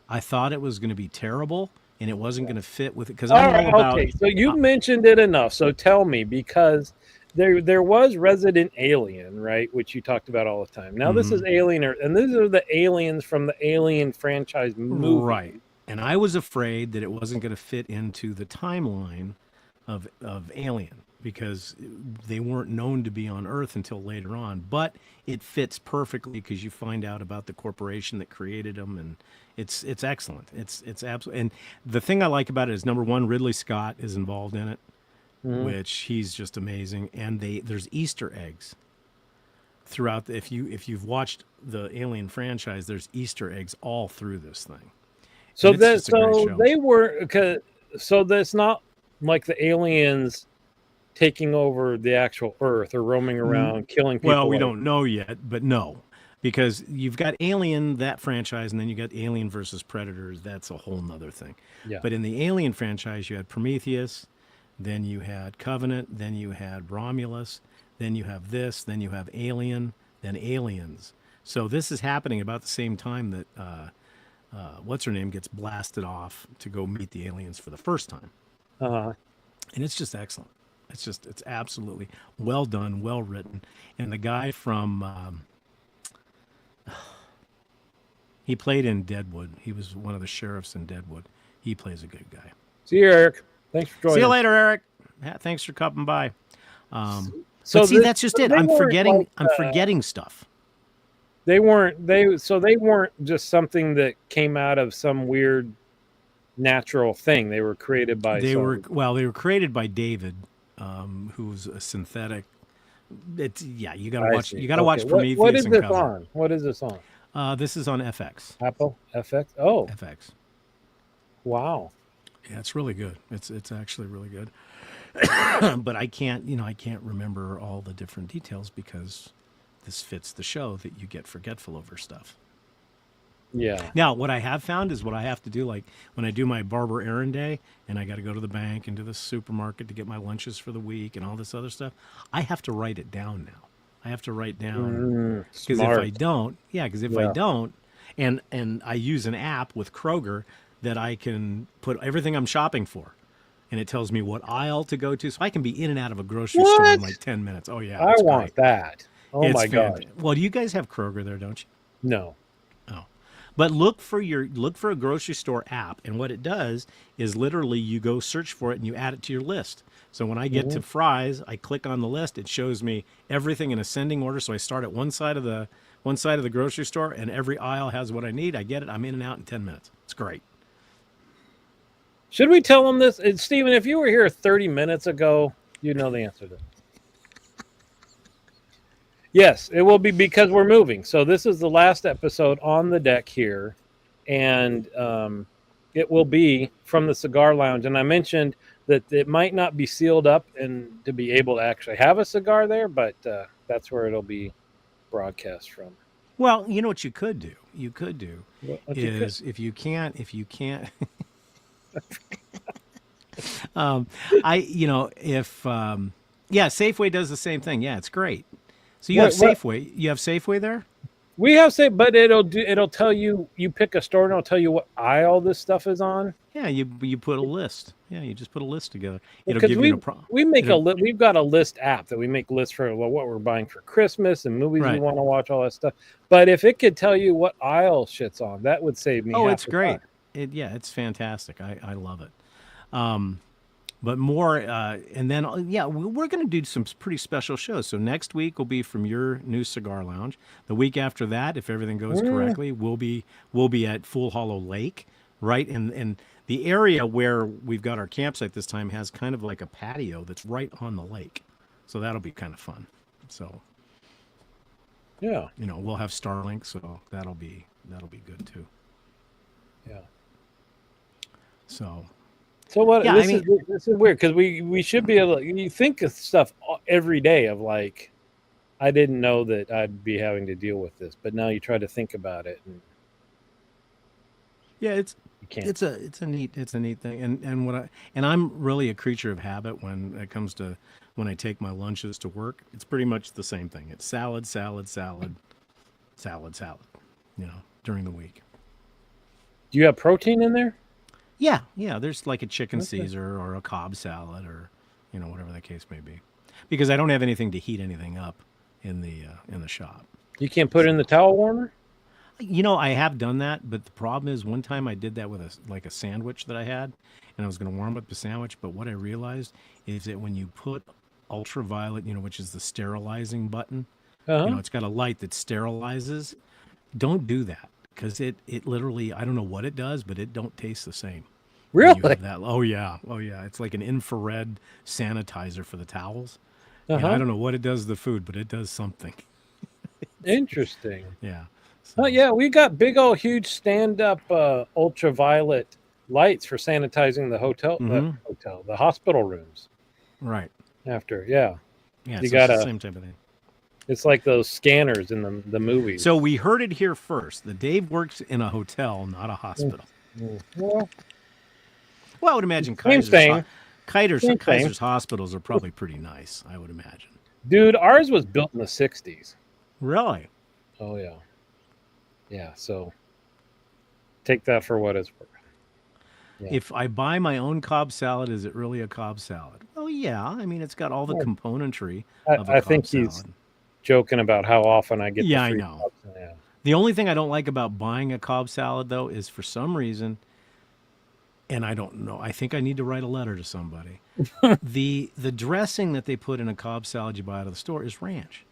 Speaker 1: I thought it was going to be terrible, and it wasn't going to fit with it. Because I'm all about.
Speaker 2: Okay, so you mentioned it enough. So tell me, because there was Resident Alien, right, which you talked about all the time. Now this is Alien Earth, and these are the aliens from the Alien franchise movie.
Speaker 1: Right. And I was afraid that it wasn't going to fit into the timeline of Alien, because they weren't known to be on Earth until later on. But it fits perfectly, because you find out about the corporation that created them, and it's excellent. It's absolutely. And the thing I like about it is, number one, Ridley Scott is involved in it, which he's just amazing. And there's Easter eggs throughout. If you've watched the Alien franchise, there's Easter eggs all through this thing.
Speaker 2: So that's not like the aliens taking over the actual Earth or roaming around killing people.
Speaker 1: Well, we don't know yet, but no, because you've got Alien, that franchise, and then you got Alien versus Predators. That's a whole nother thing.
Speaker 2: Yeah.
Speaker 1: But in the Alien franchise, you had Prometheus, then you had Covenant, then you had Romulus, then you have this, then you have Alien, then Aliens. So this is happening about the same time that what's her name gets blasted off to go meet the aliens for the first time. And it's just excellent. It's absolutely well done, well written. And the guy from, he played in Deadwood. He was one of the sheriffs in Deadwood. He plays a good guy.
Speaker 2: See you, Eric. Thanks for joining.
Speaker 1: See you later, Eric. Thanks for coming by.
Speaker 2: So
Speaker 1: see, that's just it. I'm forgetting stuff.
Speaker 2: They weren't just something that came out of some weird natural thing. They were created by. They were
Speaker 1: created by David, who's a synthetic. You gotta watch. You gotta watch Prometheus.
Speaker 2: What is this on? What is this on?
Speaker 1: This is on FX.
Speaker 2: Apple FX. Oh,
Speaker 1: FX.
Speaker 2: Wow.
Speaker 1: Yeah, it's really good. It's actually really good. But I can't remember all the different details, because this fits the show that you get forgetful over stuff.
Speaker 2: Yeah.
Speaker 1: Now, what I have found is what I have to do, like when I do my barber errand day and I got to go to the bank and to the supermarket to get my lunches for the week and all this other stuff, I have to write it down now. I have to write down, because if I don't, I don't, and I use an app with Kroger that I can put everything I'm shopping for, and it tells me what aisle to go to, so I can be in and out of a grocery store in like 10 minutes. Oh yeah,
Speaker 2: I want that. Oh my God.
Speaker 1: Well, do you guys have Kroger there, don't you?
Speaker 2: No.
Speaker 1: Oh. But look for a grocery store app, and what it does is literally you go search for it and you add it to your list. So when I get to fries, I click on the list. It shows me everything in ascending order. So I start at one side of the grocery store, and every aisle has what I need. I get it. I'm in and out in 10 minutes. It's great.
Speaker 2: Should we tell them this? Stephen, if you were here 30 minutes ago, you'd know the answer to this. Yes, it will be because we're moving. So this is the last episode on the deck here, and it will be from the cigar lounge. And I mentioned that it might not be sealed up and to be able to actually have a cigar there, but that's where it'll be broadcast from.
Speaker 1: Well, you know what you could do? You could do
Speaker 2: What
Speaker 1: is if you can't, yeah, Safeway does the same thing. Yeah, it's great. So you have Safeway. You have Safeway there?
Speaker 2: We have but it'll tell you pick a store and it'll tell you what aisle this stuff is on.
Speaker 1: Yeah, you put a list. Yeah, you just put a list together.
Speaker 2: It'll give you we've got a list app that we make lists for what we're buying for Christmas and movies we want to watch, all that stuff. But if it could tell you what aisle shit's on, that would save me.
Speaker 1: Oh, it's great. It's fantastic. I love it. But more, and then we're going to do some pretty special shows. So next week will be from your new cigar lounge. The week after that, if everything goes correctly, we'll be at Fool Hollow Lake, right? And the area where we've got our campsite this time has kind of like a patio that's right on the lake, so that'll be kind of fun. So we'll have Starlink, so that'll be good too.
Speaker 2: Yeah.
Speaker 1: So
Speaker 2: what? Yeah, this is weird because we should be able to. You think of stuff every day of like, I didn't know that I'd be having to deal with this, but now you try to think about it. And
Speaker 1: it's a neat thing, and I'm really a creature of habit when it comes to when I take my lunches to work. It's pretty much the same thing. It's salad, during the week.
Speaker 2: Do you have protein in there?
Speaker 1: Yeah. There's like a chicken Caesar or a Cobb salad or, whatever the case may be, because I don't have anything to heat anything up in the shop.
Speaker 2: You can't put it in the towel warmer?
Speaker 1: I have done that, but the problem is one time I did that with a sandwich that I had, and I was going to warm up the sandwich. But what I realized is that when you put ultraviolet, which is the sterilizing button, it's got a light that sterilizes. Don't do that. Because it literally, I don't know what it does, but it don't taste the same.
Speaker 2: Really?
Speaker 1: Oh yeah. It's like an infrared sanitizer for the towls. I don't know what it does to the food, but it does something.
Speaker 2: Interesting.
Speaker 1: Yeah.
Speaker 2: So. We got big old huge stand-up ultraviolet lights for sanitizing the hospital rooms.
Speaker 1: Right.
Speaker 2: After,
Speaker 1: you got the same type of thing.
Speaker 2: It's like those scanners in the movies.
Speaker 1: So we heard it here first. The Dave works in a hotel, not a hospital. Well, I would imagine Kaiser's hospitals are probably pretty nice, I would imagine.
Speaker 2: Dude, ours was built in the 60s.
Speaker 1: Really?
Speaker 2: Oh, yeah. Yeah, so take that for what it's worth.
Speaker 1: Yeah. If I buy my own Cobb salad, is it really a Cobb salad? Well, yeah. I mean, it's got all the componentry of a Cobb salad.
Speaker 2: He's joking about how often I get the free
Speaker 1: I know. Cobbs. Yeah. The only thing I don't like about buying a Cobb salad, though, is for some reason, and I don't know, I think I need to write a letter to somebody. the dressing that they put in a Cobb salad you buy out of the store is ranch.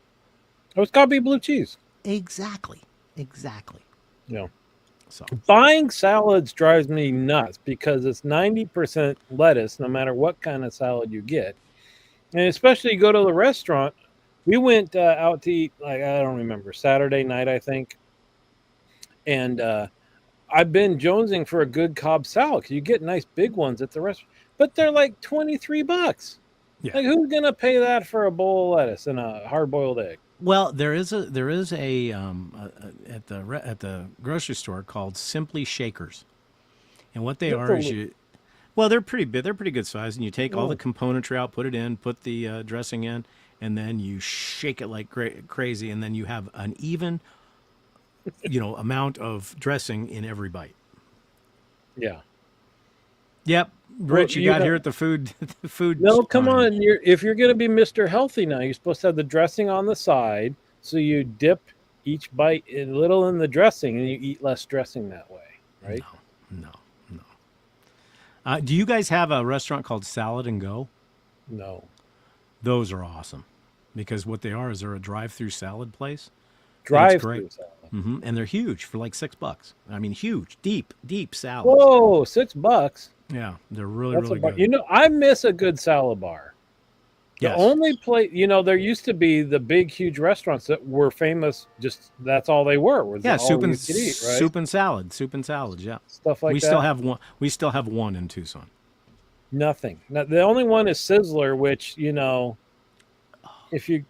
Speaker 2: Oh, it's got to be blue cheese.
Speaker 1: Exactly.
Speaker 2: Yeah. So buying salads drives me nuts because it's 90% lettuce, no matter what kind of salad you get. And especially you go to the restaurant. We went out to eat, I don't remember, Saturday night, I think. And I've been jonesing for a good Cobb salad because you get nice big ones at the restaurant. But they're like $23. Yeah. Like, who's going to pay that for a bowl of lettuce and a hard-boiled egg?
Speaker 1: Well, there is a at the grocery store called Simply Shakers. And what they are is they're pretty big. They're pretty good size. And you take all the componentry out, put it in, put the dressing in, and then you shake it like crazy, and then you have an even, amount of dressing in every bite.
Speaker 2: Yeah.
Speaker 1: Yep. Rich, you got here at the food.
Speaker 2: No, come on. If you're going to be Mr. Healthy now, you're supposed to have the dressing on the side, so you dip each bite a little in the dressing, and you eat less dressing that way, right?
Speaker 1: No. Do you guys have a restaurant called Salad and Go?
Speaker 2: No.
Speaker 1: Those are awesome because what they are is they're a drive-through salad place.
Speaker 2: Drive-through salad.
Speaker 1: Mm-hmm. And they're huge for like $6. I mean, huge, deep salads.
Speaker 2: Whoa, $6.
Speaker 1: Yeah, they're really good.
Speaker 2: I miss a good salad bar. The only place, there used to be the big, huge restaurants that were famous. Just that's all they were. Was all
Speaker 1: soup and
Speaker 2: you could eat, right?
Speaker 1: soup and salads. Yeah,
Speaker 2: Stuff like
Speaker 1: we
Speaker 2: that.
Speaker 1: still have one. We still have one in Tucson.
Speaker 2: Nothing. Now, the only one is Sizzler, which if you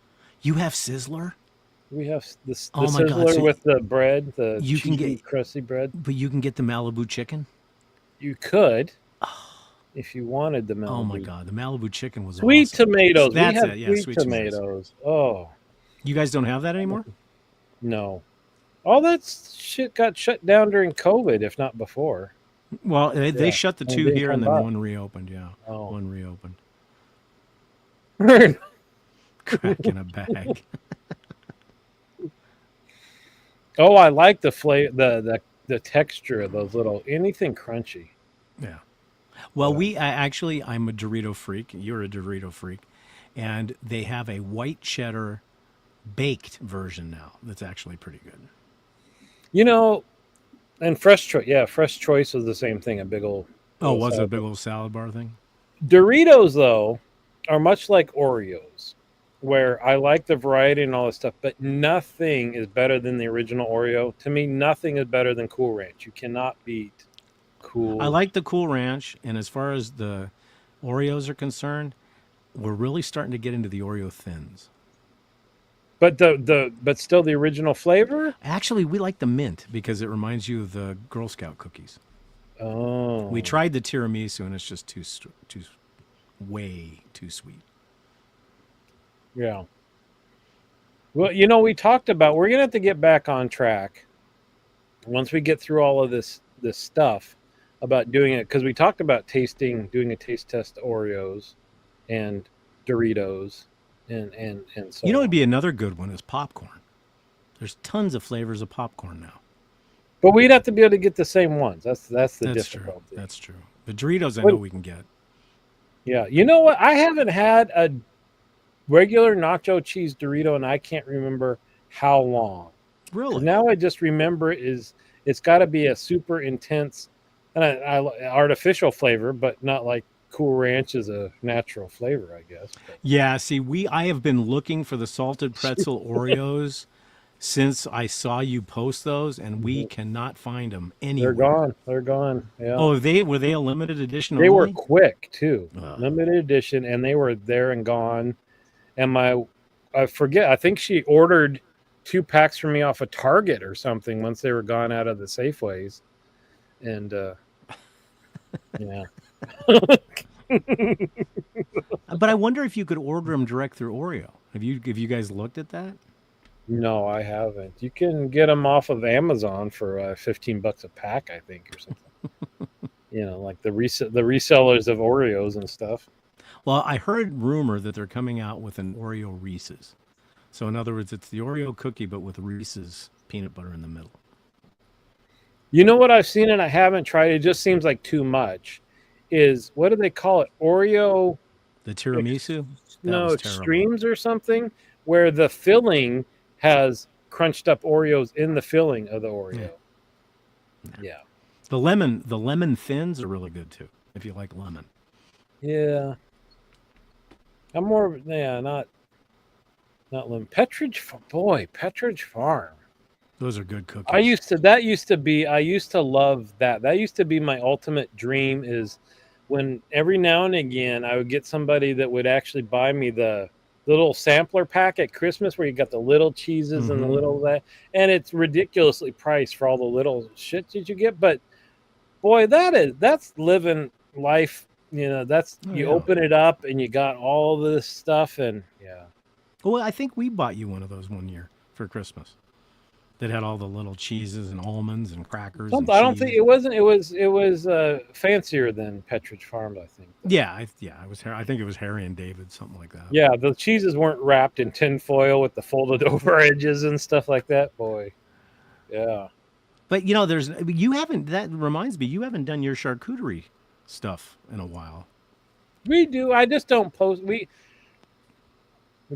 Speaker 1: have Sizzler.
Speaker 2: We have the
Speaker 1: my God.
Speaker 2: Sizzler
Speaker 1: So
Speaker 2: with the bread, the
Speaker 1: you
Speaker 2: cheesy,
Speaker 1: can get
Speaker 2: crusty bread.
Speaker 1: But you can get the Malibu chicken.
Speaker 2: You could, if you wanted the Malibu.
Speaker 1: Oh my God, the Malibu chicken was
Speaker 2: sweet
Speaker 1: awesome.
Speaker 2: tomatoes.
Speaker 1: That's
Speaker 2: we have
Speaker 1: it. Yeah,
Speaker 2: sweet tomatoes. Oh,
Speaker 1: you guys don't have that anymore?
Speaker 2: No, all that shit got shut down during COVID, if not before.
Speaker 1: Well, they shut the two here, and then one reopened. Yeah, one reopened. Crack in a bag.
Speaker 2: Oh, I like the flavor, the texture of those little anything crunchy.
Speaker 1: Yeah. Well, I'm a Dorito freak. You're a Dorito freak, and they have a white cheddar baked version now that's actually pretty good.
Speaker 2: And Fresh Choice, Fresh Choice was the same thing. A big old.
Speaker 1: Was it a big old salad bar thing?
Speaker 2: Doritos, though, are much like Oreos, where I like the variety and all this stuff, but nothing is better than the original Oreo. To me, nothing is better than Cool Ranch. You cannot beat Cool.
Speaker 1: I like the Cool Ranch, and as far as the Oreos are concerned, we're really starting to get into the Oreo thins.
Speaker 2: But but still the original flavor?
Speaker 1: Actually, we like the mint because it reminds you of the Girl Scout cookies.
Speaker 2: Oh.
Speaker 1: We tried the tiramisu, and it's just way too sweet.
Speaker 2: Yeah. Well, we talked about we're gonna have to get back on track once we get through all of this stuff about doing it, because we talked about doing a taste test Oreos and Doritos and so
Speaker 1: it'd be another good one is popcorn. There's tons of flavors of popcorn now.
Speaker 2: But we'd have to be able to get the same ones. That's the difficulty.
Speaker 1: That's true. The Doritos I know we can get.
Speaker 2: Yeah. You know what? I haven't had a regular nacho cheese Dorito, and I can't remember how long.
Speaker 1: Really?
Speaker 2: Now I just remember it's got to be a super intense and artificial flavor, but not like Cool Ranch is a natural flavor, I guess. But.
Speaker 1: Yeah, see, I have been looking for the salted pretzel Oreos since I saw you post those, and we cannot find them anywhere.
Speaker 2: They're gone. Yeah.
Speaker 1: Oh, were they a limited edition?
Speaker 2: They were quick too, limited edition, and they were there and gone. And I forget. I think she ordered 2 packs for me off of Target or something once they were gone out of the Safeways, and yeah.
Speaker 1: But I wonder if you could order them direct through Oreo. Have you guys looked at that?
Speaker 2: No, I haven't. You can get them off of Amazon for $15 a pack, I think, or something. Like the resellers of Oreos and stuff.
Speaker 1: Well, I heard rumor that they're coming out with an Oreo Reese's. So in other words, it's the Oreo cookie, but with Reese's peanut butter in the middle.
Speaker 2: You know what I've seen and I haven't tried? It just seems like too much. Is what do they call it? Oreo?
Speaker 1: The tiramisu?
Speaker 2: No, extremes or something, where the filling has crunched up Oreos in the filling of the Oreo. Yeah.
Speaker 1: The lemon thins are really good too, if you like lemon.
Speaker 2: Yeah. I'm more not lemon. Petridge Farm.
Speaker 1: Those are good cookies.
Speaker 2: I used to love that. That used to be my ultimate dream, is when every now and again I would get somebody that would actually buy me the little sampler pack at Christmas where you got the little cheeses and the little that, and it's ridiculously priced for all the little shit that you get. But boy, that's living life. You open it up and you got all this stuff, and
Speaker 1: Well, I think we bought you one of those one year for Christmas. That had all the little cheeses and almonds and crackers. I
Speaker 2: don't think it wasn't. It was fancier than Petridge Farm, I think.
Speaker 1: Yeah, I think it was Harry and David, something like that.
Speaker 2: Yeah, the cheeses weren't wrapped in tin foil with the folded over edges and stuff like that. Boy, yeah.
Speaker 1: But that reminds me, you haven't done your charcuterie stuff in a while.
Speaker 2: We do. I just don't post. We've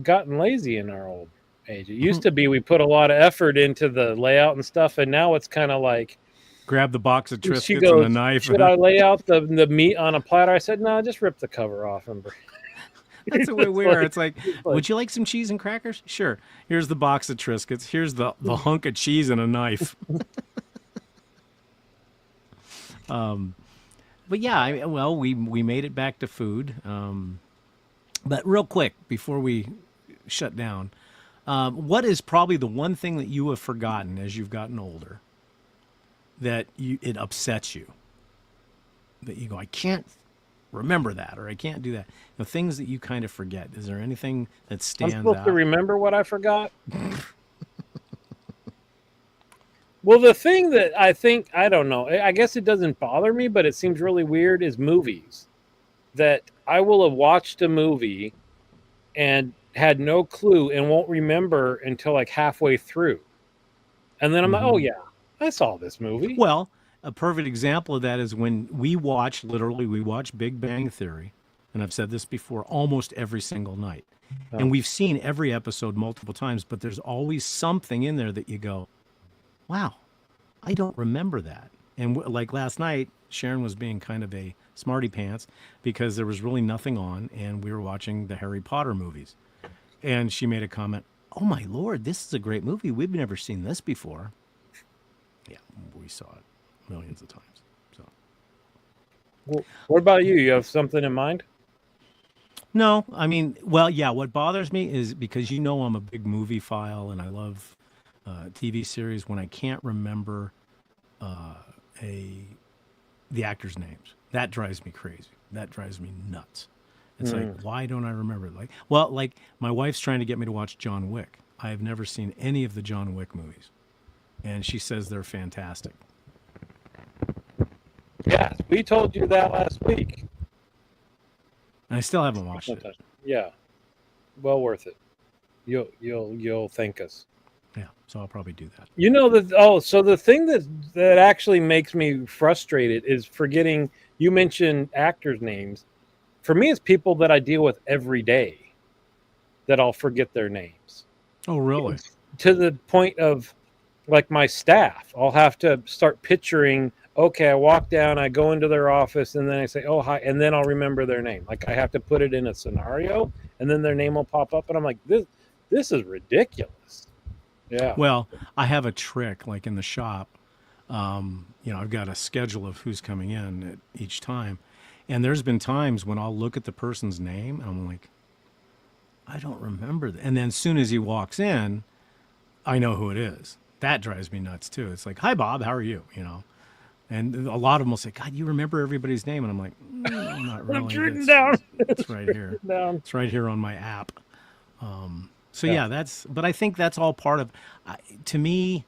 Speaker 2: gotten lazy in our old age. It used to be we put a lot of effort into the layout and stuff, and now it's kind of like
Speaker 1: grab the box of Triscuits and a knife.
Speaker 2: Should I lay out the meat on a platter? I said, no, just rip the cover off and
Speaker 1: That's the way we are. It's like, would you like some cheese and crackers? Sure. Here's the box of Triscuits. Here's the hunk of cheese and a knife. But yeah, well, we made it back to food. But real quick, before we shut down, what is probably the one thing that you have forgotten as you've gotten older that it upsets you? That you go, I can't remember that, or I can't do that. The things that you kind of forget. Is there anything that stands out?
Speaker 2: I'm supposed to remember what I forgot? Well, the thing that I don't know, I guess it doesn't bother me, but it seems really weird is movies. That I will have watched a movie and had no clue and won't remember until like halfway through. And then I'm like, oh yeah, I saw this movie.
Speaker 1: Well, a perfect example of that is when we watch Big Bang Theory. And I've said this before, almost every single night. Oh. And we've seen every episode multiple times, but there's always something in there that you go, wow, I don't remember that. And like last night, Sharon was being kind of a smarty pants because there was really nothing on and we were watching the Harry Potter movies. And she made a comment, oh my Lord, this is a great movie. We've never seen this before. Yeah, we saw it millions of times. So,
Speaker 2: well, what about you? You have something in mind?
Speaker 1: No, I mean, well, yeah, what bothers me is because I'm a big movie file and I love TV series when I can't remember the actors' names. That drives me crazy. That drives me nuts. It's like, why don't I remember it? Like my wife's trying to get me to watch John Wick. I have never seen any of the John Wick movies. And she says they're fantastic.
Speaker 2: Yeah, we told you that last week.
Speaker 1: And I still haven't watched it.
Speaker 2: Yeah. Well worth it. You'll thank us.
Speaker 1: Yeah, so I'll probably do that.
Speaker 2: You know so the thing that actually makes me frustrated is forgetting. You mentioned actors' names. For me, it's people that I deal with every day that I'll forget their names.
Speaker 1: Oh, really?
Speaker 2: To the point of like my staff, I'll have to start picturing. Okay, I walk down, I go into their office, and then I say, "Oh, hi," and then I'll remember their name. Like I have to put it in a scenario, and then their name will pop up, and I'm like, "This is ridiculous." Yeah.
Speaker 1: Well, I have a trick, like in the shop. I've got a schedule of who's coming in at each time, and there's been times when I'll look at the person's name, and I'm like, I don't remember that. And then as soon as he walks in, I know who it is. That drives me nuts too. It's like, "Hi, Bob, how are you?" And a lot of them will say, "God, you remember everybody's name?" And I'm like, not really.
Speaker 2: It's written down.
Speaker 1: It's right here. It's right here on my app. But I think that's all part of, to me,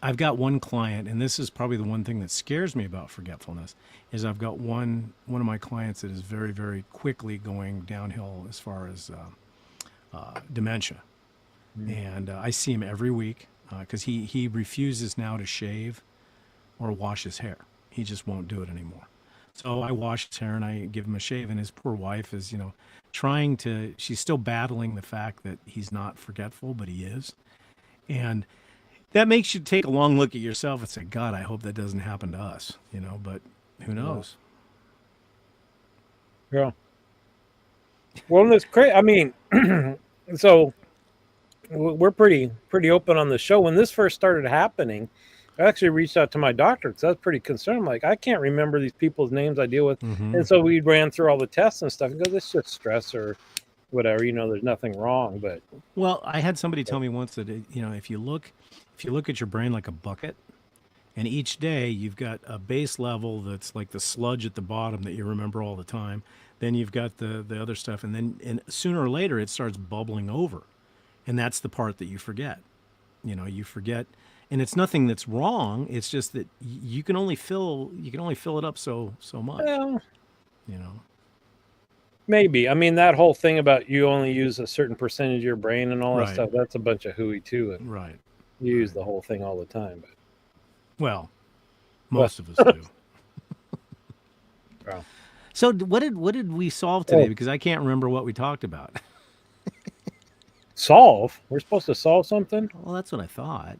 Speaker 1: I've got one client, and this is probably the one thing that scares me about forgetfulness, is I've got one of my clients that is very, very quickly going downhill as far as dementia. And I see him every week because he refuses now to shave or wash his hair. He just won't do it anymore. So I wash his hair and I give him a shave, and his poor wife is, she's still battling the fact that he's not forgetful, but he is. And that makes you take a long look at yourself and say, God, I hope that doesn't happen to us, but who knows?
Speaker 2: Yeah. Well, that's great. I mean, so we're pretty open on the show. When this first started happening, I actually reached out to my doctor because I was pretty concerned. I'm like, I can't remember these people's names I deal with. And so we ran through all the tests and stuff and goes, it's just stress or whatever, there's nothing wrong. But
Speaker 1: well, I had somebody tell me once that, if you look at your brain like a bucket, and each day you've got a base level that's like the sludge at the bottom that you remember all the time. Then you've got the other stuff. And sooner or later it starts bubbling over. And that's the part that you forget. You forget. And it's nothing that's wrong. It's just that you can only fill it up so much.
Speaker 2: Well, maybe. I mean, that whole thing about you only use a certain percentage of your brain and all that stuff, that's a bunch of hooey too. And
Speaker 1: right.
Speaker 2: You use the whole thing all the time. But
Speaker 1: well, most of us do.
Speaker 2: Wow.
Speaker 1: So what did we solve today? Because I can't remember what we talked about.
Speaker 2: Solve? We're supposed to solve something?
Speaker 1: Well, that's what I thought.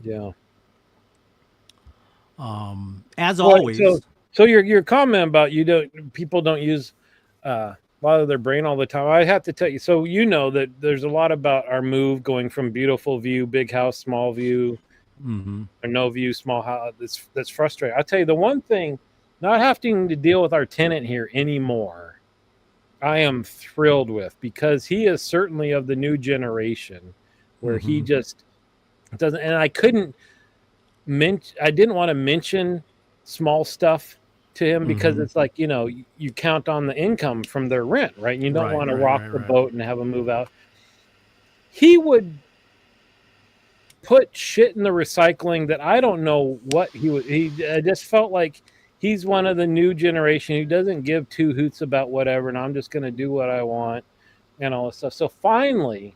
Speaker 2: Yeah.
Speaker 1: As always.
Speaker 2: So your comment about people don't use a lot of their brain all the time. I have to tell you, so you know that there's a lot about our move going from beautiful view, big house, small view, or no view, small house. That's frustrating. I'll tell you the one thing, not having to deal with our tenant here anymore, I am thrilled with, because he is certainly of the new generation where he just doesn't, and I didn't want to mention small stuff to him because it's like, you know, you count on the income from their rent, right? And you don't want to rock the boat and have them move out. He would put shit in the recycling that I don't know what he would. I just felt like he's one of the new generation who doesn't give two hoots about whatever, and I'm just going to do what I want and all this stuff. So finally,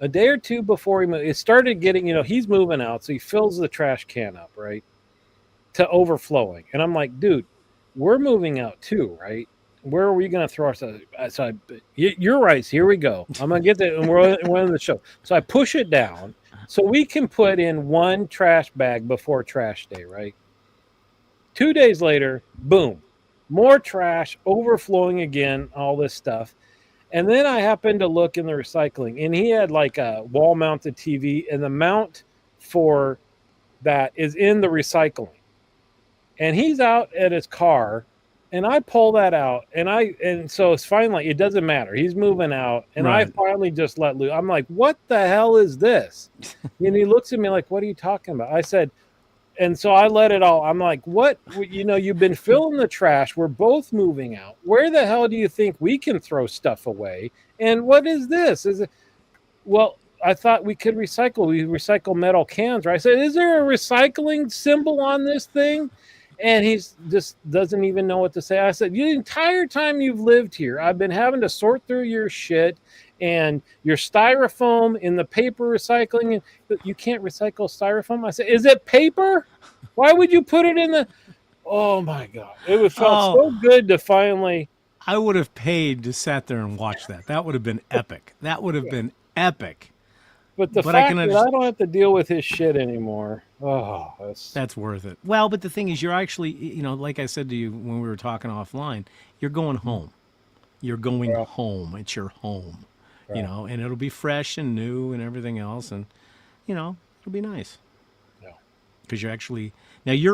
Speaker 2: a day or two before he moved, it started getting, you know, he's moving out, so he fills the trash can up, right, to overflowing. And I'm like, dude, we're moving out too, right? Where are we going to throw ourselves? So you're right. Here we go. I'm going to get that, and we're on the show. So I push it down so we can put in one trash bag before trash day, right? 2 days later, boom, more trash overflowing again, all this stuff. And then I happened to look in the recycling, and he had like a wall-mounted TV, and the mount for that is in the recycling. And he's out at his car, and I pull that out, and so it's finally, it doesn't matter. He's moving out, and I finally just let loose. I'm like, what the hell is this? And he looks at me like, what are you talking about? I said, and so I let it all. I'm like, what? You know, you've been filling the trash. We're both moving out. Where the hell do you think we can throw stuff away? And what is this? Is it? Well, I thought we could recycle. We recycle metal cans, right? I said, is there a recycling symbol on this thing? And he's just doesn't even know what to say. I said, the entire time you've lived here, I've been having to sort through your shit and your styrofoam in the paper recycling. You can't recycle styrofoam. I said, is it paper? Why would you put it in the... Oh, my God. It would felt so good to finally...
Speaker 3: I would have paid to sit there and watch that. That would have been epic. That would have been epic.
Speaker 2: But the fact that I don't have to deal with his shit anymore,
Speaker 3: that's worth it. Well, but the thing is, you're actually, you know, like I said to you when we were talking offline, you're going home. You're going home. It's your home, you know, and it'll be fresh and new and everything else, and you know, it'll be nice. Yeah. Because you're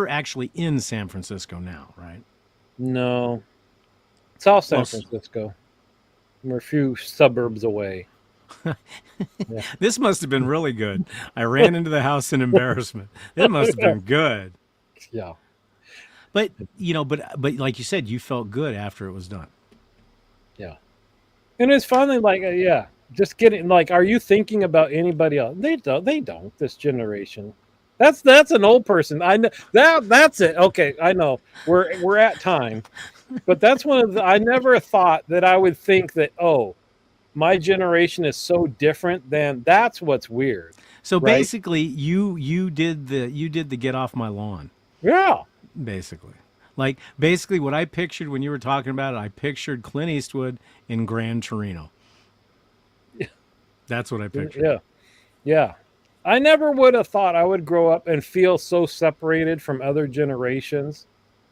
Speaker 3: actually in San Francisco now, right?
Speaker 2: No, South San Francisco. We're a few suburbs away.
Speaker 3: Yeah. This must have been really good. I ran into the house in embarrassment. It must have been good.
Speaker 2: Yeah.
Speaker 3: But, you know, but like you said, you felt good after it was done.
Speaker 2: Yeah. And it's finally like, just getting like, are you thinking about anybody else? They don't, this generation. That's an old person. I know that's it. Okay. I know we're at time, but that's one of the, I never thought that I would think that, my generation is so different than that's what's weird.
Speaker 3: So basically you did the get off my lawn.
Speaker 2: Yeah.
Speaker 3: Basically. Like basically what I pictured when you were talking about it, I pictured Clint Eastwood in Gran Torino. Yeah. That's what I pictured.
Speaker 2: Yeah. Yeah. I never would have thought I would grow up and feel so separated from other generations.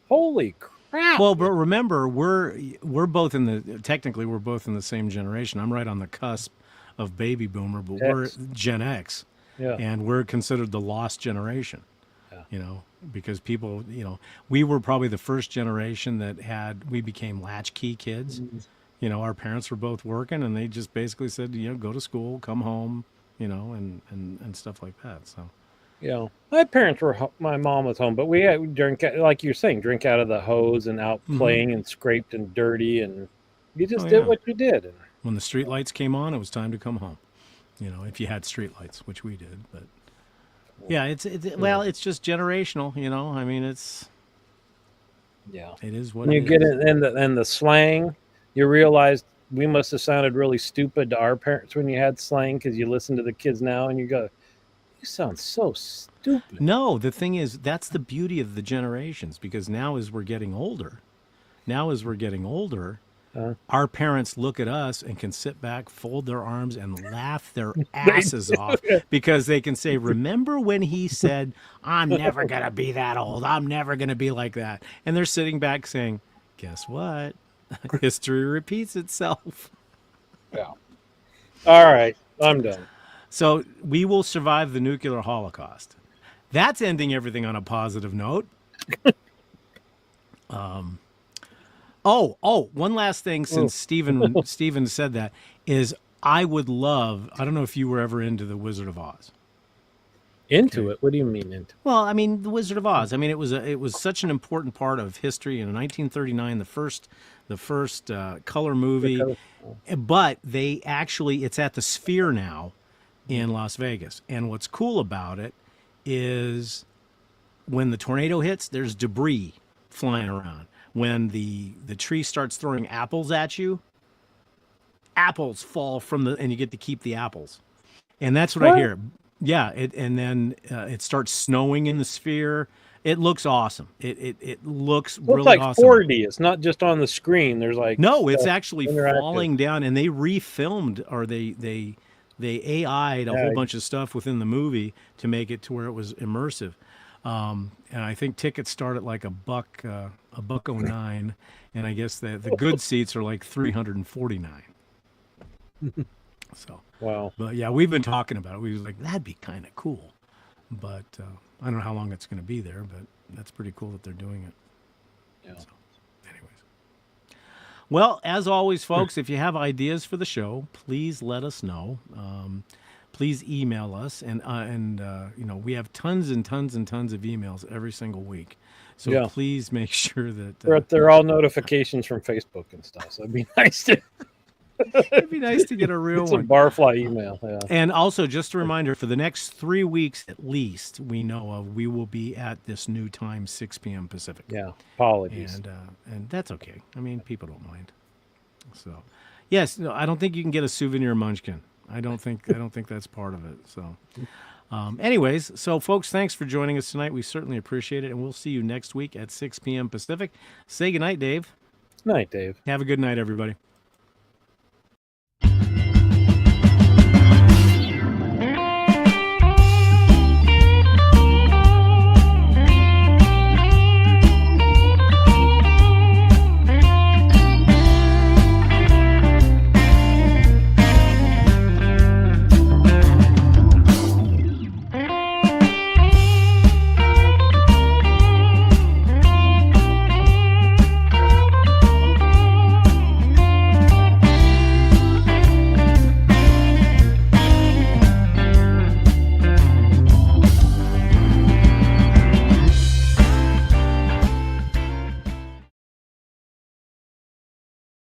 Speaker 2: Holy crap.
Speaker 3: Well, but remember, we're both technically we're both in the same generation. I'm right on the cusp of baby boomer, but we're Gen X. Yeah. And we're considered the lost generation. Yeah. You know, because people, you know, we were probably the first generation that we became latchkey kids. Mm-hmm. You know, our parents were both working and they just basically said, you know, go to school, come home, you know, and stuff like that. So
Speaker 2: yeah, my mom was home, but we had drink, like you're saying, drink out of the hose and out playing and scraped and dirty, and you just did what you did.
Speaker 3: When the street lights came on, it was time to come home. You know, if you had street lights, which we did, but yeah, it's just generational. You know, I mean, it is what
Speaker 2: you get it, and the slang. You realize we must have sounded really stupid to our parents when you had slang because you listen to the kids now and you go, you sound so stupid.
Speaker 3: No, the thing is, that's the beauty of the generations, because now as we're getting older, our parents look at us and can sit back, fold their arms, and laugh their asses off because they can say, remember when he said, I'm never going to be that old. I'm never going to be like that. And they're sitting back saying, guess what? History repeats itself.
Speaker 2: Yeah. All right. I'm done.
Speaker 3: So we will survive the nuclear holocaust. That's ending everything on a positive note. One last thing, since Stephen said that, is I would love, I don't know if you were ever into the Wizard of Oz.
Speaker 2: Into it? What do you mean into?
Speaker 3: Well, I mean, the Wizard of Oz. I mean, it was such an important part of history. In 1939, the first color movie. But they actually, it's at the Sphere now in Las Vegas. And what's cool about it is when the tornado hits, there's debris flying around. When the tree starts throwing apples at you, apples fall from and you get to keep the apples. And that's what I hear. Yeah, and then it starts snowing in the Sphere. It looks awesome. It looks really
Speaker 2: like
Speaker 3: awesome.
Speaker 2: 4D. It's not just on the screen. There's like
Speaker 3: it's actually falling down, and they refilmed, or they AI'd a whole bunch of stuff within the movie to make it to where it was immersive. And I think tickets start at like $1.09, and I guess the good seats are like $349. So
Speaker 2: wow.
Speaker 3: But yeah, we've been talking about it. We was like, that'd be kind of cool, but I don't know how long it's going to be there. But that's pretty cool that they're doing it. Yeah. So, anyways, well, as always, folks, if you have ideas for the show, please let us know. Please email us, and we have tons and tons and tons of emails every single week. So please make sure that
Speaker 2: they're all notifications from Facebook and stuff. So it'd be nice to.
Speaker 3: It'd be nice to get a real one.
Speaker 2: A barfly email. Yeah.
Speaker 3: And also, just a reminder, for the next 3 weeks at least, we know of, we will be at this new time, 6 p.m. Pacific.
Speaker 2: Yeah, apologies.
Speaker 3: And that's okay. I mean, people don't mind. So, yes, no, I don't think you can get a souvenir munchkin. I don't think that's part of it. So, anyways, so folks, thanks for joining us tonight. We certainly appreciate it, and we'll see you next week at 6 p.m. Pacific. Say goodnight, Dave.
Speaker 2: Night, Dave.
Speaker 3: Have a good night, everybody.